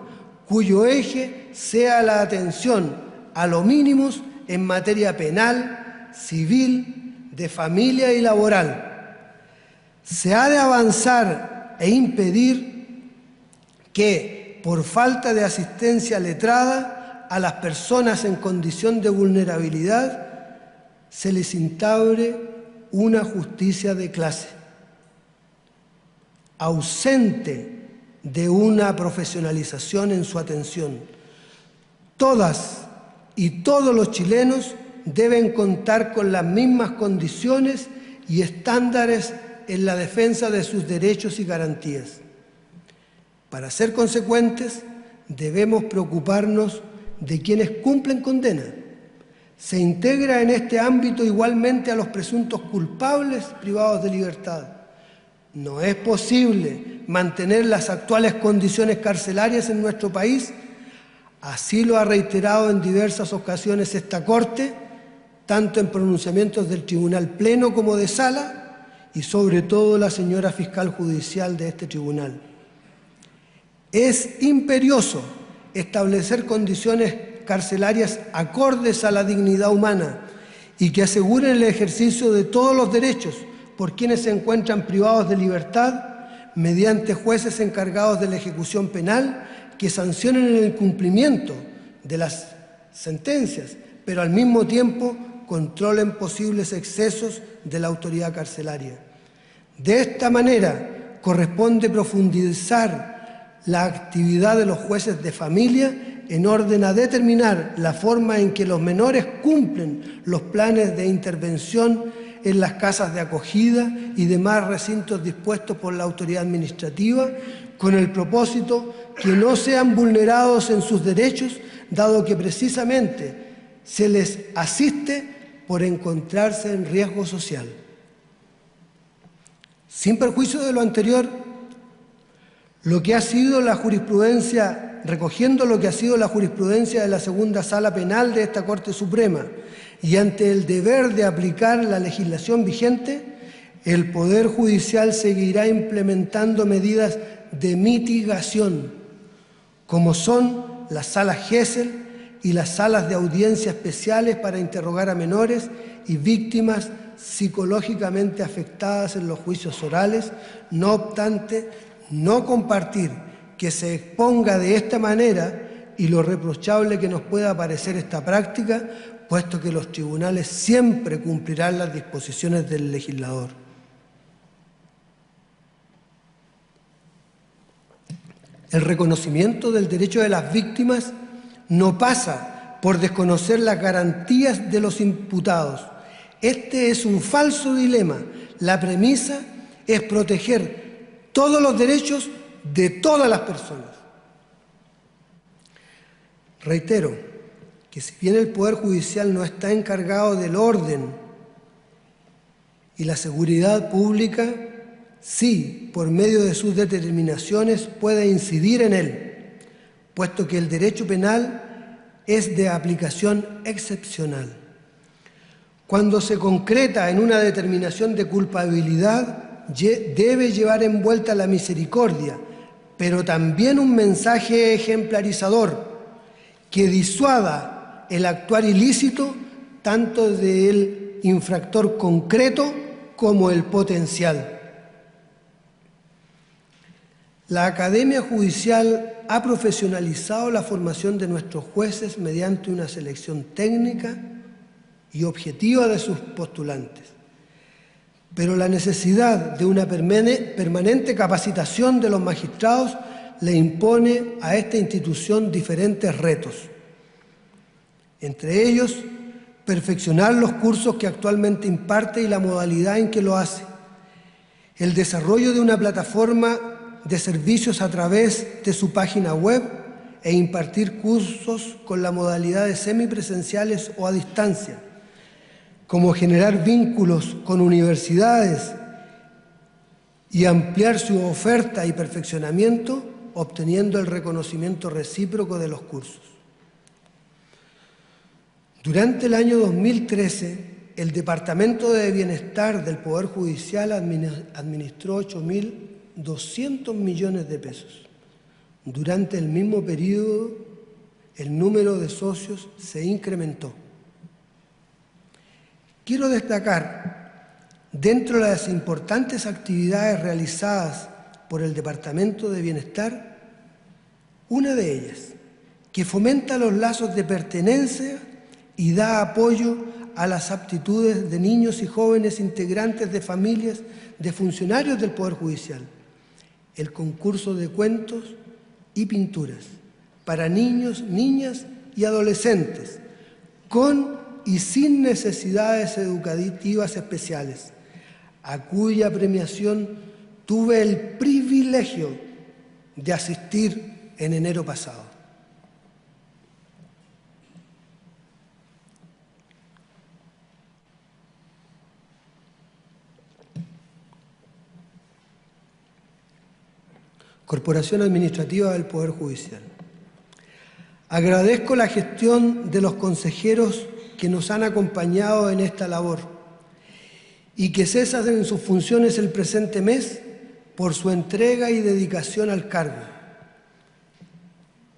cuyo eje sea la atención a lo mínimos en materia penal, civil, de familia y laboral. Se ha de avanzar e impedir que, por falta de asistencia letrada a las personas en condición de vulnerabilidad, se les instaure una justicia de clase, ausente de una profesionalización en su atención. Todas y todos los chilenos deben contar con las mismas condiciones y estándares en la defensa de sus derechos y garantías. Para ser consecuentes, debemos preocuparnos de quienes cumplen condena, Se integra en este ámbito igualmente a los presuntos culpables privados de libertad. No es posible mantener las actuales condiciones carcelarias en nuestro país. Así lo ha reiterado en diversas ocasiones esta Corte, tanto en pronunciamientos del Tribunal Pleno como de Sala, y sobre todo la señora fiscal judicial de este tribunal. Es imperioso establecer condiciones carcelarias acordes a la dignidad humana y que aseguren el ejercicio de todos los derechos por quienes se encuentran privados de libertad mediante jueces encargados de la ejecución penal que sancionen el cumplimiento de las sentencias, pero al mismo tiempo controlen posibles excesos de la autoridad carcelaria. De esta manera, corresponde profundizar la actividad de los jueces de familia en orden a determinar la forma en que los menores cumplen los planes de intervención en las casas de acogida y demás recintos dispuestos por la autoridad administrativa, con el propósito que no sean vulnerados en sus derechos, dado que precisamente se les asiste por encontrarse en riesgo social. Sin perjuicio de lo anterior, lo que ha sido la jurisprudencia, recogiendo lo que ha sido la jurisprudencia de la Segunda Sala Penal de esta Corte Suprema y ante el deber de aplicar la legislación vigente, el Poder Judicial seguirá implementando medidas de mitigación, como son las salas Gesell y las salas de audiencia especiales para interrogar a menores y víctimas psicológicamente afectadas en los juicios orales. No obstante, no compartir que se exponga de esta manera y lo reprochable que nos pueda parecer esta práctica, puesto que los tribunales siempre cumplirán las disposiciones del legislador. El reconocimiento del derecho de las víctimas no pasa por desconocer las garantías de los imputados. Este es un falso dilema. La premisa es proteger todos los derechos de todas las personas. Reitero que si bien el Poder Judicial no está encargado del orden y la seguridad pública, sí, por medio de sus determinaciones puede incidir en él, puesto que el derecho penal es de aplicación excepcional. Cuando se concreta en una determinación de culpabilidad, debe llevar envuelta la misericordia, pero también un mensaje ejemplarizador que disuada el actuar ilícito tanto del infractor concreto como el potencial. La Academia Judicial ha profesionalizado la formación de nuestros jueces mediante una selección técnica y objetiva de sus postulantes. Pero la necesidad de una permanente capacitación de los magistrados le impone a esta institución diferentes retos. Entre ellos, perfeccionar los cursos que actualmente imparte y la modalidad en que lo hace. El desarrollo de una plataforma de servicios a través de su página web e impartir cursos con la modalidad de semipresenciales o a distancia, como generar vínculos con universidades y ampliar su oferta y perfeccionamiento, obteniendo el reconocimiento recíproco de los cursos. Durante el año 2013, el Departamento de Bienestar del Poder Judicial administró 8.200 millones de pesos. Durante el mismo periodo, el número de socios se incrementó. Quiero destacar, dentro de las importantes actividades realizadas por el Departamento de Bienestar, una de ellas, que fomenta los lazos de pertenencia y da apoyo a las aptitudes de niños y jóvenes integrantes de familias de funcionarios del Poder Judicial. El concurso de cuentos y pinturas para niños, niñas y adolescentes, con y sin necesidades educativas especiales, a cuya premiación tuve el privilegio de asistir en enero pasado. Corporación Administrativa del Poder Judicial. Agradezco la gestión de los consejeros que nos han acompañado en esta labor y que cesan en sus funciones el presente mes por su entrega y dedicación al cargo.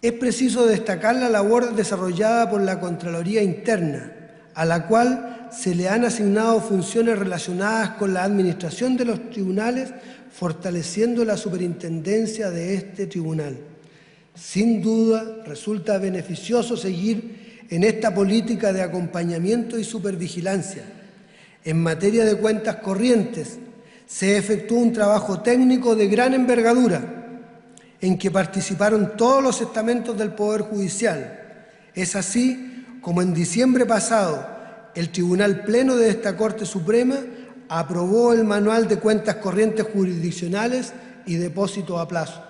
Es preciso destacar la labor desarrollada por la Contraloría Interna, a la cual se le han asignado funciones relacionadas con la administración de los tribunales, fortaleciendo la superintendencia de este tribunal. Sin duda, resulta beneficioso seguir en esta política de acompañamiento y supervigilancia. En materia de cuentas corrientes, se efectuó un trabajo técnico de gran envergadura, en que participaron todos los estamentos del Poder Judicial. Es así como en diciembre pasado, el Tribunal Pleno de esta Corte Suprema aprobó el Manual de Cuentas Corrientes Jurisdiccionales y Depósitos a Plazo.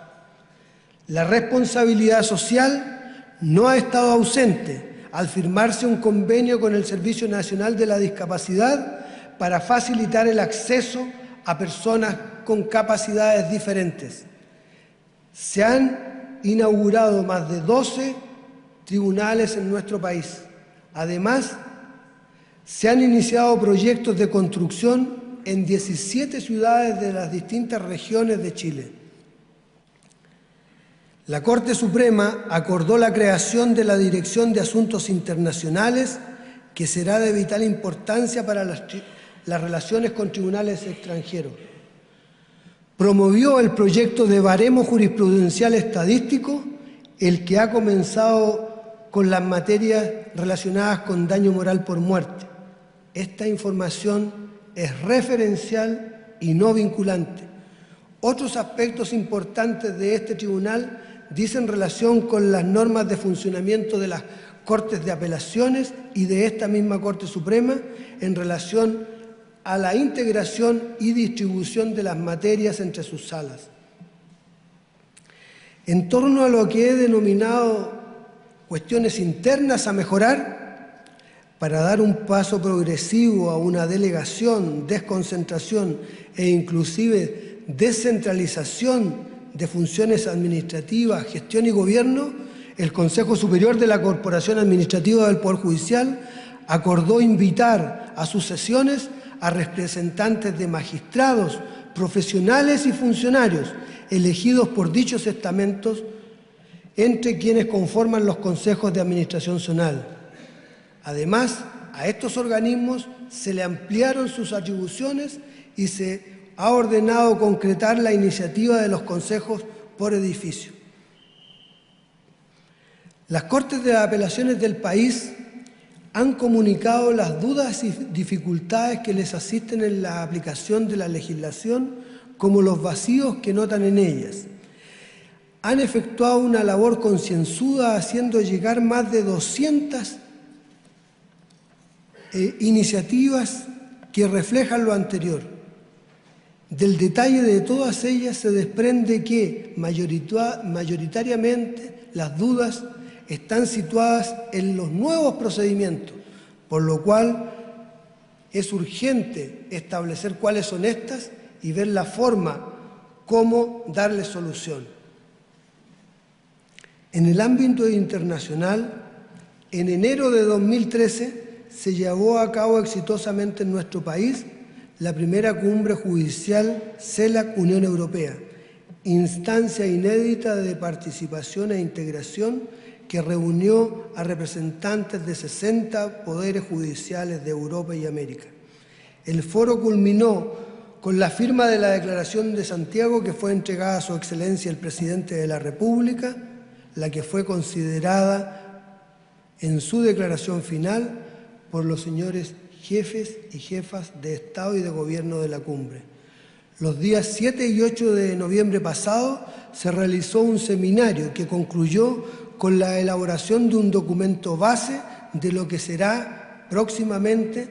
La responsabilidad social no ha estado ausente al firmarse un convenio con el Servicio Nacional de la Discapacidad para facilitar el acceso a personas con capacidades diferentes. Se han inaugurado más de 12 tribunales en nuestro país. Además, se han iniciado proyectos de construcción en 17 ciudades de las distintas regiones de Chile. La Corte Suprema acordó la creación de la Dirección de Asuntos Internacionales, que será de vital importancia para las relaciones con tribunales extranjeros. Promovió el proyecto de baremo jurisprudencial estadístico, el que ha comenzado con las materias relacionadas con daño moral por muerte. Esta información es referencial y no vinculante. Otros aspectos importantes de este tribunal dicen relación con las normas de funcionamiento de las Cortes de Apelaciones y de esta misma Corte Suprema en relación a la integración y distribución de las materias entre sus salas. En torno a lo que he denominado cuestiones internas a mejorar, para dar un paso progresivo a una delegación, desconcentración e inclusive descentralización de funciones administrativas, gestión y gobierno, el Consejo Superior de la Corporación Administrativa del Poder Judicial acordó invitar a sus sesiones a representantes de magistrados, profesionales y funcionarios elegidos por dichos estamentos, entre quienes conforman los consejos de administración zonal. Además, a estos organismos se le ampliaron sus atribuciones y se ha ordenado concretar la iniciativa de los consejos por edificio. Las Cortes de Apelaciones del país han comunicado las dudas y dificultades que les asisten en la aplicación de la legislación, como los vacíos que notan en ellas. Han efectuado una labor concienzuda, haciendo llegar más de 200 iniciativas que reflejan lo anterior. Del detalle de todas ellas se desprende que mayoritariamente las dudas están situadas en los nuevos procedimientos, por lo cual es urgente establecer cuáles son estas y ver la forma cómo darle solución. En el ámbito internacional, en enero de 2013 se llevó a cabo exitosamente en nuestro país la primera cumbre judicial CELAC-Unión Europea, instancia inédita de participación e integración que reunió a representantes de 60 poderes judiciales de Europa y América. El foro culminó con la firma de la Declaración de Santiago, que fue entregada a Su Excelencia el Presidente de la República, la que fue considerada en su declaración final por los señores jefes y jefas de Estado y de Gobierno de la cumbre. Los días 7 y 8 de noviembre pasado se realizó un seminario que concluyó con la elaboración de un documento base de lo que será próximamente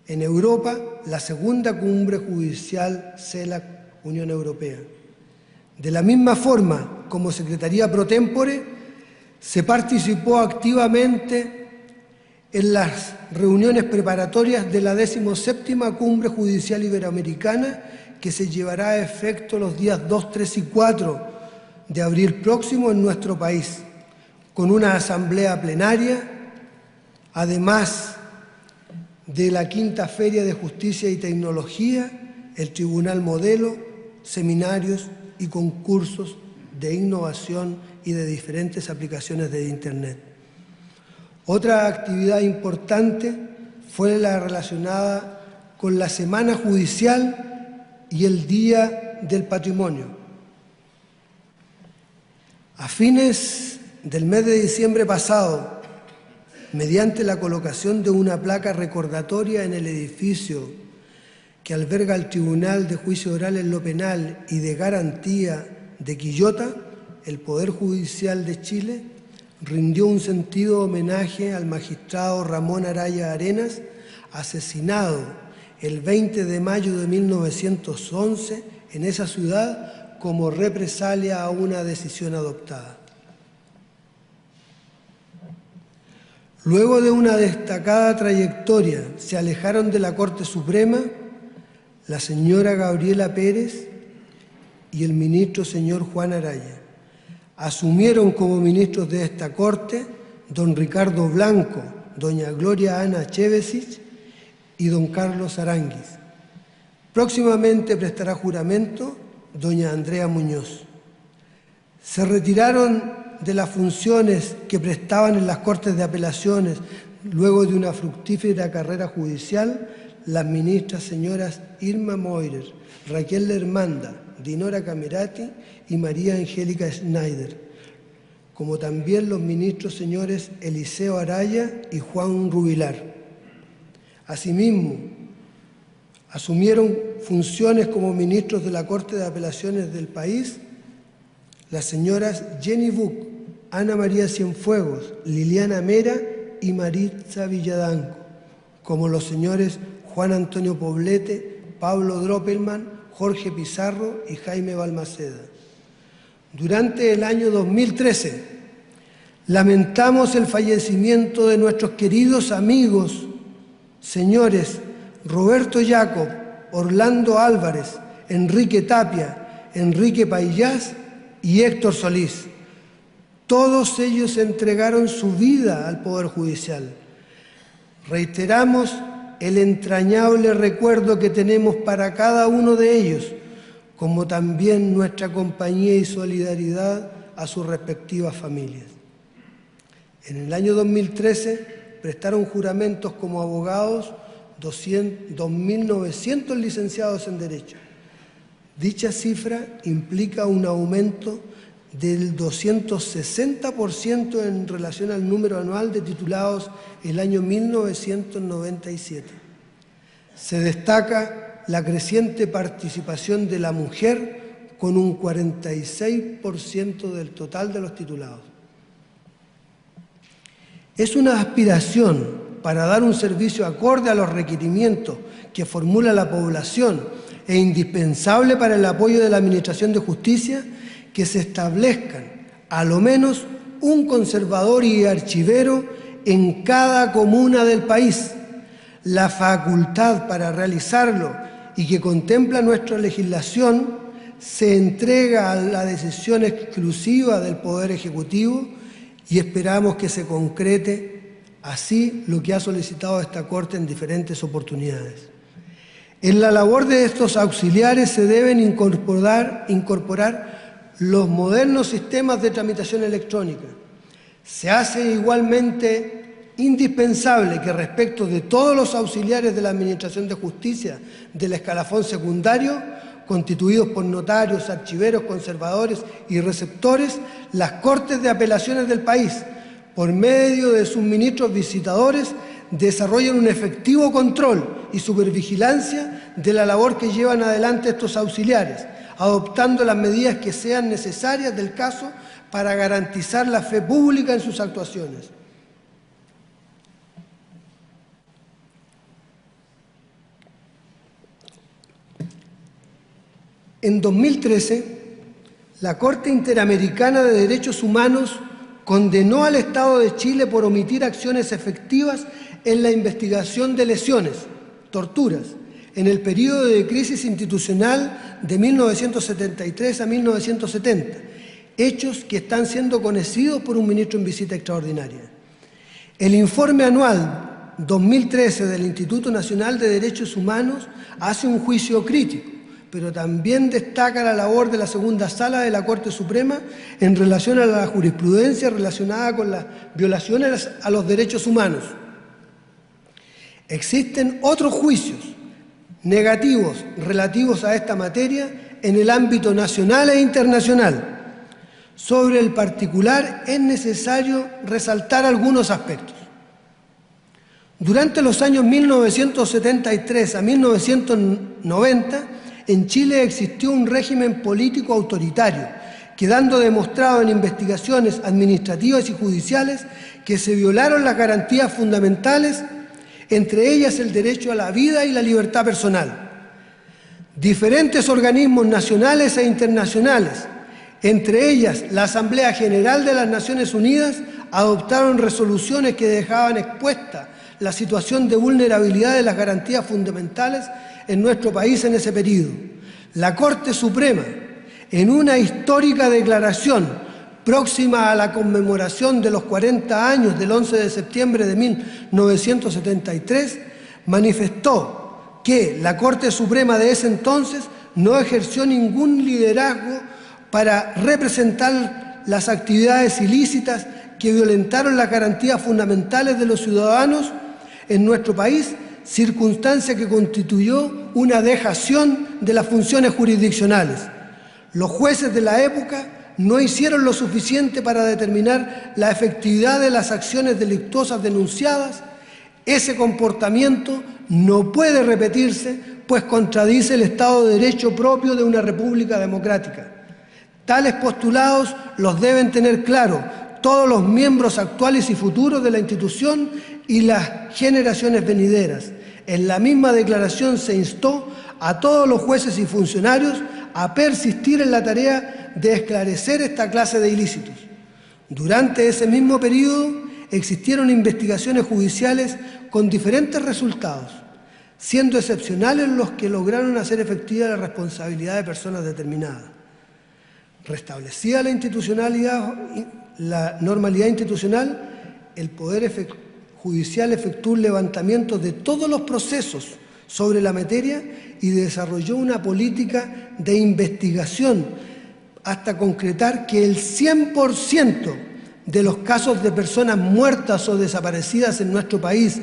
en Europa la segunda cumbre judicial CELAC-Unión Europea. De la misma forma, como Secretaría Pro Tempore, se participó activamente en las reuniones preparatorias de la 17ª Cumbre Judicial Iberoamericana, que se llevará a efecto los días 2, 3 y 4 de abril próximo en nuestro país, con una asamblea plenaria, además de la quinta Feria de Justicia y Tecnología, el Tribunal Modelo, seminarios y concursos de innovación y de diferentes aplicaciones de Internet. Otra actividad importante fue la relacionada con la Semana Judicial y el Día del Patrimonio. A fines del mes de diciembre pasado, mediante la colocación de una placa recordatoria en el edificio que alberga el Tribunal de Juicio Oral en lo Penal y de Garantía de Quillota, el Poder Judicial de Chile rindió un sentido homenaje al magistrado Ramón Araya Arenas, asesinado el 20 de mayo de 1911 en esa ciudad como represalia a una decisión adoptada. Luego de una destacada trayectoria, se alejaron de la Corte Suprema la señora Gabriela Pérez y el ministro señor Juan Araya. Asumieron como ministros de esta Corte don Ricardo Blanco, doña Gloria Ana Chevesich y don Carlos Aránguiz. Próximamente prestará juramento doña Andrea Muñoz. Se retiraron de las funciones que prestaban en las Cortes de Apelaciones luego de una fructífera carrera judicial las ministras señoras Irma Moirer, Raquel Lermanda, Dinora Camerati y María Angélica Schneider, como también los ministros señores Eliseo Araya y Juan Rubilar. Asimismo, asumieron funciones como ministros de la Corte de Apelaciones del país las señoras Jenny Buch, Ana María Cienfuegos, Liliana Mera y Maritza Villadanco, como los señores Juan Antonio Poblete, Pablo Droppelman, Jorge Pizarro y Jaime Balmaceda. Durante el año 2013, lamentamos el fallecimiento de nuestros queridos amigos, señores Roberto Jacob, Orlando Álvarez, Enrique Tapia, Enrique Payás y Héctor Solís. Todos ellos entregaron su vida al Poder Judicial. Reiteramos el entrañable recuerdo que tenemos para cada uno de ellos, como también nuestra compañía y solidaridad a sus respectivas familias. En el año 2013 prestaron juramentos como abogados 2.900 licenciados en Derecho. Dicha cifra implica un aumento del 260% en relación al número anual de titulados el año 1997. Se destaca la creciente participación de la mujer con un 46% del total de los titulados. Es una aspiración para dar un servicio acorde a los requerimientos que formula la población e indispensable para el apoyo de la Administración de Justicia que se establezcan a lo menos un conservador y archivero en cada comuna del país. La facultad para realizarlo y que contempla nuestra legislación se entrega a la decisión exclusiva del Poder Ejecutivo y esperamos que se concrete así lo que ha solicitado esta Corte en diferentes oportunidades. En la labor de estos auxiliares se deben incorporar los modernos sistemas de tramitación electrónica. Se hace igualmente indispensable que respecto de todos los auxiliares de la Administración de Justicia del escalafón secundario, constituidos por notarios, archiveros, conservadores y receptores, las Cortes de Apelaciones del país, por medio de sus ministros visitadores, desarrollen un efectivo control y supervigilancia de la labor que llevan adelante estos auxiliares, adoptando las medidas que sean necesarias del caso para garantizar la fe pública en sus actuaciones. En 2013, la Corte Interamericana de Derechos Humanos condenó al Estado de Chile por omitir acciones efectivas en la investigación de lesiones, torturas, en el período de crisis institucional de 1973 a 1970, hechos que están siendo conocidos por un ministro en visita extraordinaria. El informe anual 2013 del Instituto Nacional de Derechos Humanos hace un juicio crítico, pero también destaca la labor de la segunda sala de la Corte Suprema en relación a la jurisprudencia relacionada con las violaciones a los derechos humanos. Existen otros juicios negativos relativos a esta materia en el ámbito nacional e internacional. Sobre el particular es necesario resaltar algunos aspectos. Durante los años 1973 a 1990, en Chile existió un régimen político autoritario, quedando demostrado en investigaciones administrativas y judiciales que se violaron las garantías fundamentales, entre ellas el derecho a la vida y la libertad personal. Diferentes organismos nacionales e internacionales, entre ellas la Asamblea General de las Naciones Unidas, adoptaron resoluciones que dejaban expuesta la situación de vulnerabilidad de las garantías fundamentales en nuestro país en ese periodo. La Corte Suprema, en una histórica declaración próxima a la conmemoración de los 40 años del 11 de septiembre de 1973, manifestó que la Corte Suprema de ese entonces no ejerció ningún liderazgo para representar las actividades ilícitas que violentaron las garantías fundamentales de los ciudadanos en nuestro país, circunstancia que constituyó una dejación de las funciones jurisdiccionales. Los jueces de la época no hicieron lo suficiente para determinar la efectividad de las acciones delictuosas denunciadas. Ese comportamiento no puede repetirse, pues contradice el Estado de Derecho propio de una república democrática. Tales postulados los deben tener claro todos los miembros actuales y futuros de la institución y las generaciones venideras. En la misma declaración se instó a todos los jueces y funcionarios a persistir en la tarea de esclarecer esta clase de ilícitos. Durante ese mismo periodo existieron investigaciones judiciales con diferentes resultados, siendo excepcionales los que lograron hacer efectiva la responsabilidad de personas determinadas. Restablecida la normalidad institucional, el Poder Judicial efectuó un levantamiento de todos los procesos sobre la materia y desarrolló una política de investigación hasta concretar que el 100% de los casos de personas muertas o desaparecidas en nuestro país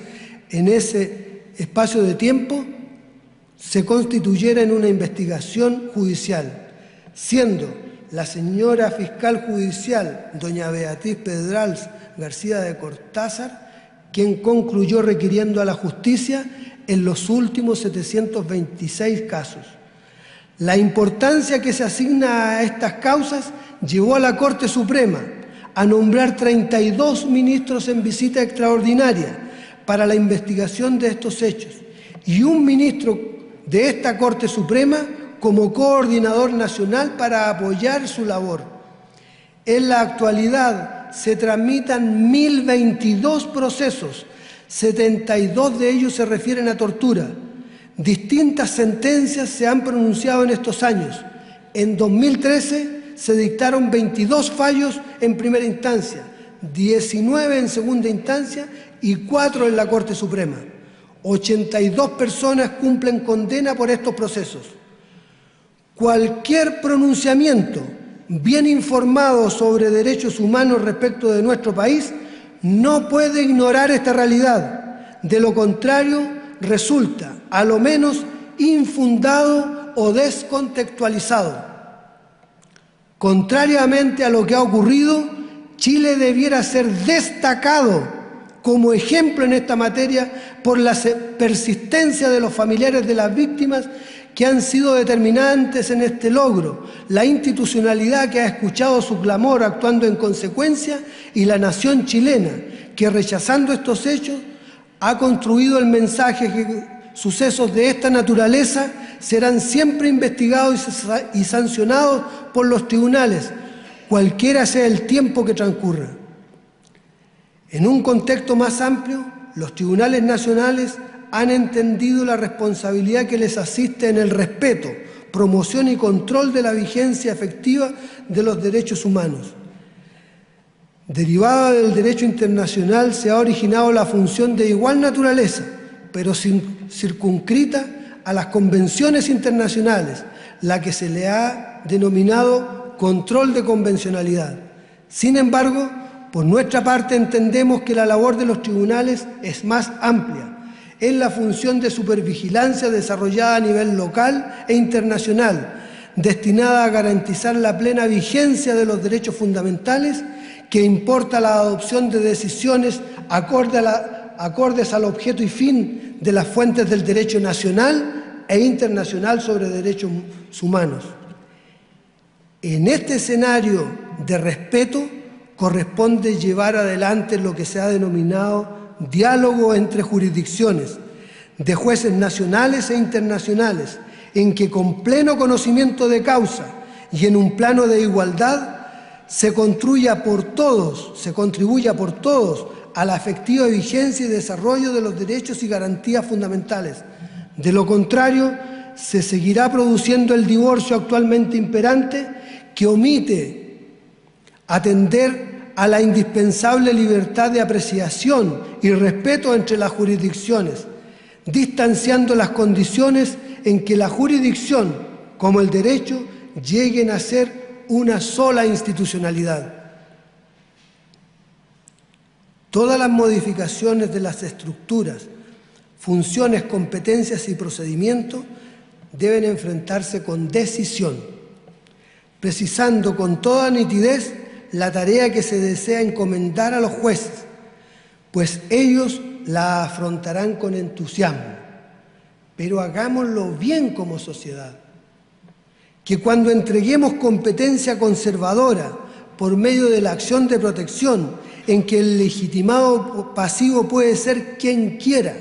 en ese espacio de tiempo se constituyera en una investigación judicial, siendo la señora fiscal judicial, doña Beatriz Pedrals García de Cortázar, quien concluyó requiriendo a la justicia en los últimos 726 casos. La importancia que se asigna a estas causas llevó a la Corte Suprema a nombrar 32 ministros en visita extraordinaria para la investigación de estos hechos y un ministro de esta Corte Suprema como coordinador nacional para apoyar su labor. En la actualidad se tramitan 1022 procesos, 72 de ellos se refieren a tortura. Distintas sentencias se han pronunciado en estos años. En 2013 se dictaron 22 fallos en primera instancia, 19 en segunda instancia y 4 en la Corte Suprema. 82 personas cumplen condena por estos procesos. Cualquier pronunciamiento bien informado sobre derechos humanos respecto de nuestro país no puede ignorar esta realidad. De lo contrario, resulta, a lo menos, infundado o descontextualizado. Contrariamente a lo que ha ocurrido, Chile debiera ser destacado como ejemplo en esta materia por la persistencia de los familiares de las víctimas que han sido determinantes en este logro, la institucionalidad que ha escuchado su clamor actuando en consecuencia y la nación chilena que, rechazando estos hechos, ha construido el mensaje que sucesos de esta naturaleza serán siempre investigados y sancionados por los tribunales, cualquiera sea el tiempo que transcurra. En un contexto más amplio, los tribunales nacionales han entendido la responsabilidad que les asiste en el respeto, promoción y control de la vigencia efectiva de los derechos humanos. Derivada del derecho internacional se ha originado la función de igual naturaleza, pero circunscrita a las convenciones internacionales, la que se le ha denominado control de convencionalidad. Sin embargo, por nuestra parte entendemos que la labor de los tribunales es más amplia. Es la función de supervigilancia desarrollada a nivel local e internacional, destinada a garantizar la plena vigencia de los derechos fundamentales, que importa la adopción de decisiones acordes al objeto y fin de las fuentes del derecho nacional e internacional sobre derechos humanos. En este escenario de respeto corresponde llevar adelante lo que se ha denominado diálogo entre jurisdicciones de jueces nacionales e internacionales, en que con pleno conocimiento de causa y en un plano de igualdad se contribuya por todos a la efectiva vigencia y desarrollo de los derechos y garantías fundamentales. De lo contrario, se seguirá produciendo el divorcio actualmente imperante, que omite atender a la indispensable libertad de apreciación y respeto entre las jurisdicciones, distanciando las condiciones en que la jurisdicción, como el derecho, lleguen a ser una sola institucionalidad. Todas las modificaciones de las estructuras, funciones, competencias y procedimientos deben enfrentarse con decisión, precisando con toda nitidez la tarea que se desea encomendar a los jueces, pues ellos la afrontarán con entusiasmo. Pero hagámoslo bien como sociedad. Que cuando entreguemos competencia conservadora por medio de la acción de protección, en que el legitimado pasivo puede ser quien quiera,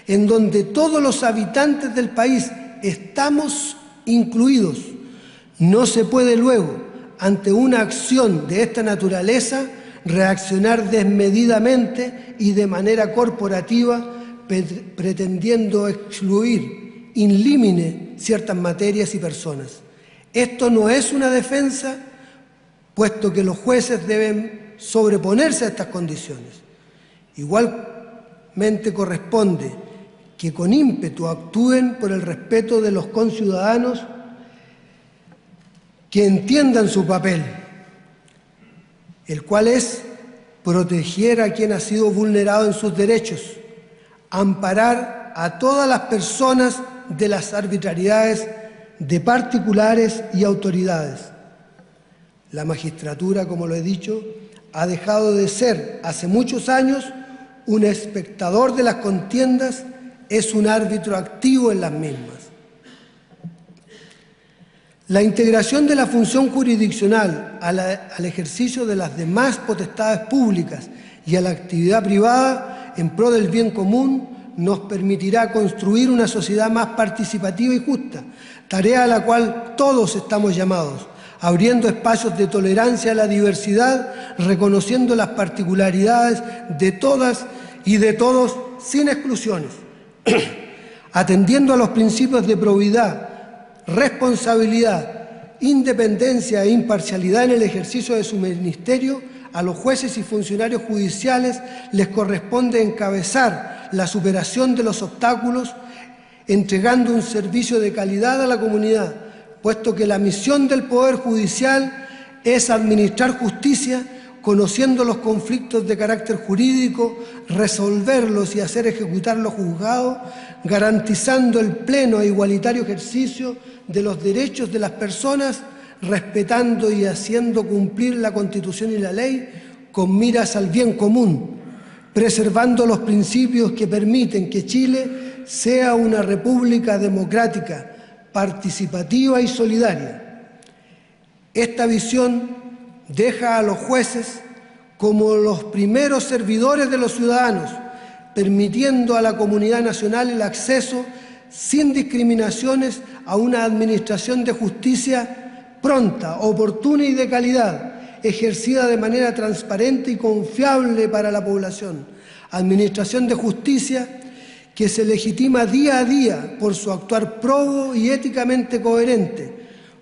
en donde todos los habitantes del país estamos incluidos, no se puede luego, ante una acción de esta naturaleza, reaccionar desmedidamente y de manera corporativa, pretendiendo excluir in limine ciertas materias y personas. Esto no es una defensa, puesto que los jueces deben sobreponerse a estas condiciones. Igualmente corresponde que con ímpetu actúen por el respeto de los conciudadanos, que entiendan su papel, el cual es proteger a quien ha sido vulnerado en sus derechos, amparar a todas las personas de las arbitrariedades de particulares y autoridades. La magistratura, como lo he dicho, ha dejado de ser hace muchos años un espectador de las contiendas, es un árbitro activo en las mismas. La integración de la función jurisdiccional al ejercicio de las demás potestades públicas y a la actividad privada en pro del bien común nos permitirá construir una sociedad más participativa y justa, tarea a la cual todos estamos llamados, abriendo espacios de tolerancia a la diversidad, reconociendo las particularidades de todas y de todos sin exclusiones, atendiendo a los principios de probidad, responsabilidad, independencia e imparcialidad en el ejercicio de su ministerio. A los jueces y funcionarios judiciales les corresponde encabezar la superación de los obstáculos, entregando un servicio de calidad a la comunidad, puesto que la misión del Poder Judicial es administrar justicia, conociendo los conflictos de carácter jurídico, resolverlos y hacer ejecutar los juzgados, garantizando el pleno e igualitario ejercicio de los derechos de las personas, respetando y haciendo cumplir la Constitución y la ley con miras al bien común, preservando los principios que permiten que Chile sea una república democrática, participativa y solidaria. Esta visión deja a los jueces como los primeros servidores de los ciudadanos, permitiendo a la comunidad nacional el acceso sin discriminaciones a una administración de justicia pronta, oportuna y de calidad, ejercida de manera transparente y confiable para la población. Administración de justicia que se legitima día a día por su actuar probo y éticamente coherente,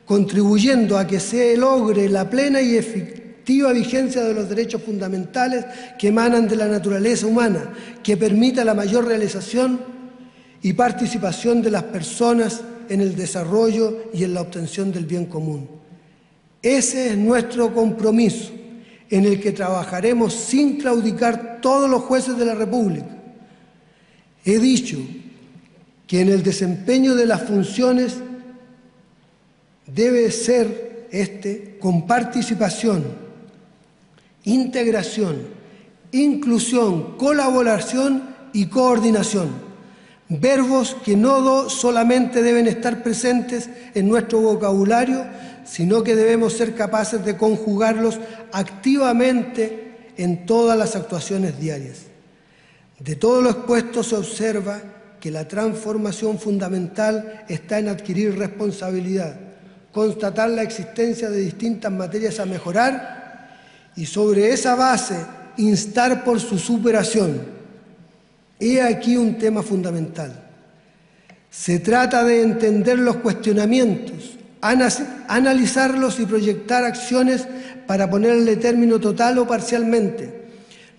contribuyendo a que se logre la plena y efectiva vigencia de los derechos fundamentales que emanan de la naturaleza humana, que permita la mayor realización y participación de las personas en el desarrollo y en la obtención del bien común. Ese es nuestro compromiso, en el que trabajaremos sin claudicar todos los jueces de la República. He dicho que en el desempeño de las funciones debe ser con participación, integración, inclusión, colaboración y coordinación. Verbos que no solamente deben estar presentes en nuestro vocabulario, sino que debemos ser capaces de conjugarlos activamente en todas las actuaciones diarias. De todo lo expuesto se observa que la transformación fundamental está en adquirir responsabilidad, constatar la existencia de distintas materias a mejorar y sobre esa base instar por su superación. He aquí un tema fundamental. Se trata de entender los cuestionamientos, analizarlos y proyectar acciones para ponerle término total o parcialmente.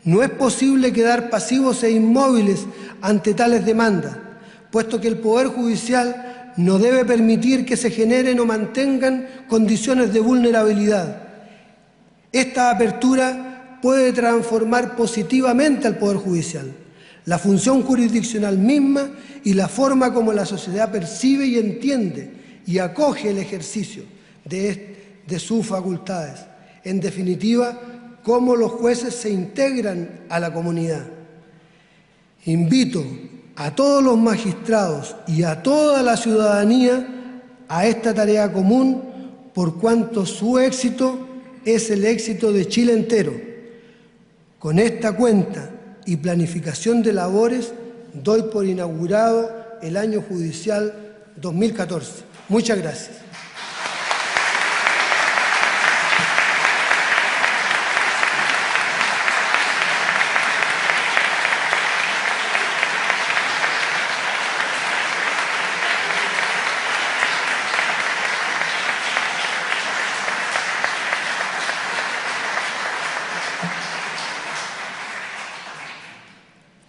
No es posible quedar pasivos e inmóviles ante tales demandas, puesto que el Poder Judicial no debe permitir que se generen o mantengan condiciones de vulnerabilidad. Esta apertura puede transformar positivamente al Poder Judicial, la función jurisdiccional misma y la forma como la sociedad percibe y entiende y acoge el ejercicio de sus facultades. En definitiva, cómo los jueces se integran a la comunidad. Invito a todos los magistrados y a toda la ciudadanía a esta tarea común, por cuanto su éxito es el éxito de Chile entero. Con esta cuenta y planificación de labores, doy por inaugurado el año judicial 2014. Muchas gracias.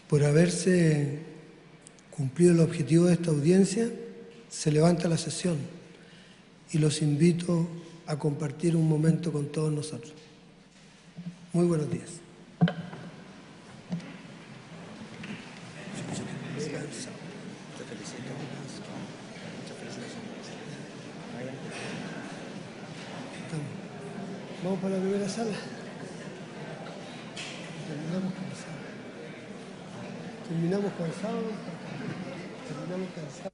Por haberse cumplido el objetivo de esta audiencia, se levanta la sesión y los invito a compartir un momento con todos nosotros. Muy buenos días. Vamos para la primera sala. Terminamos cansados.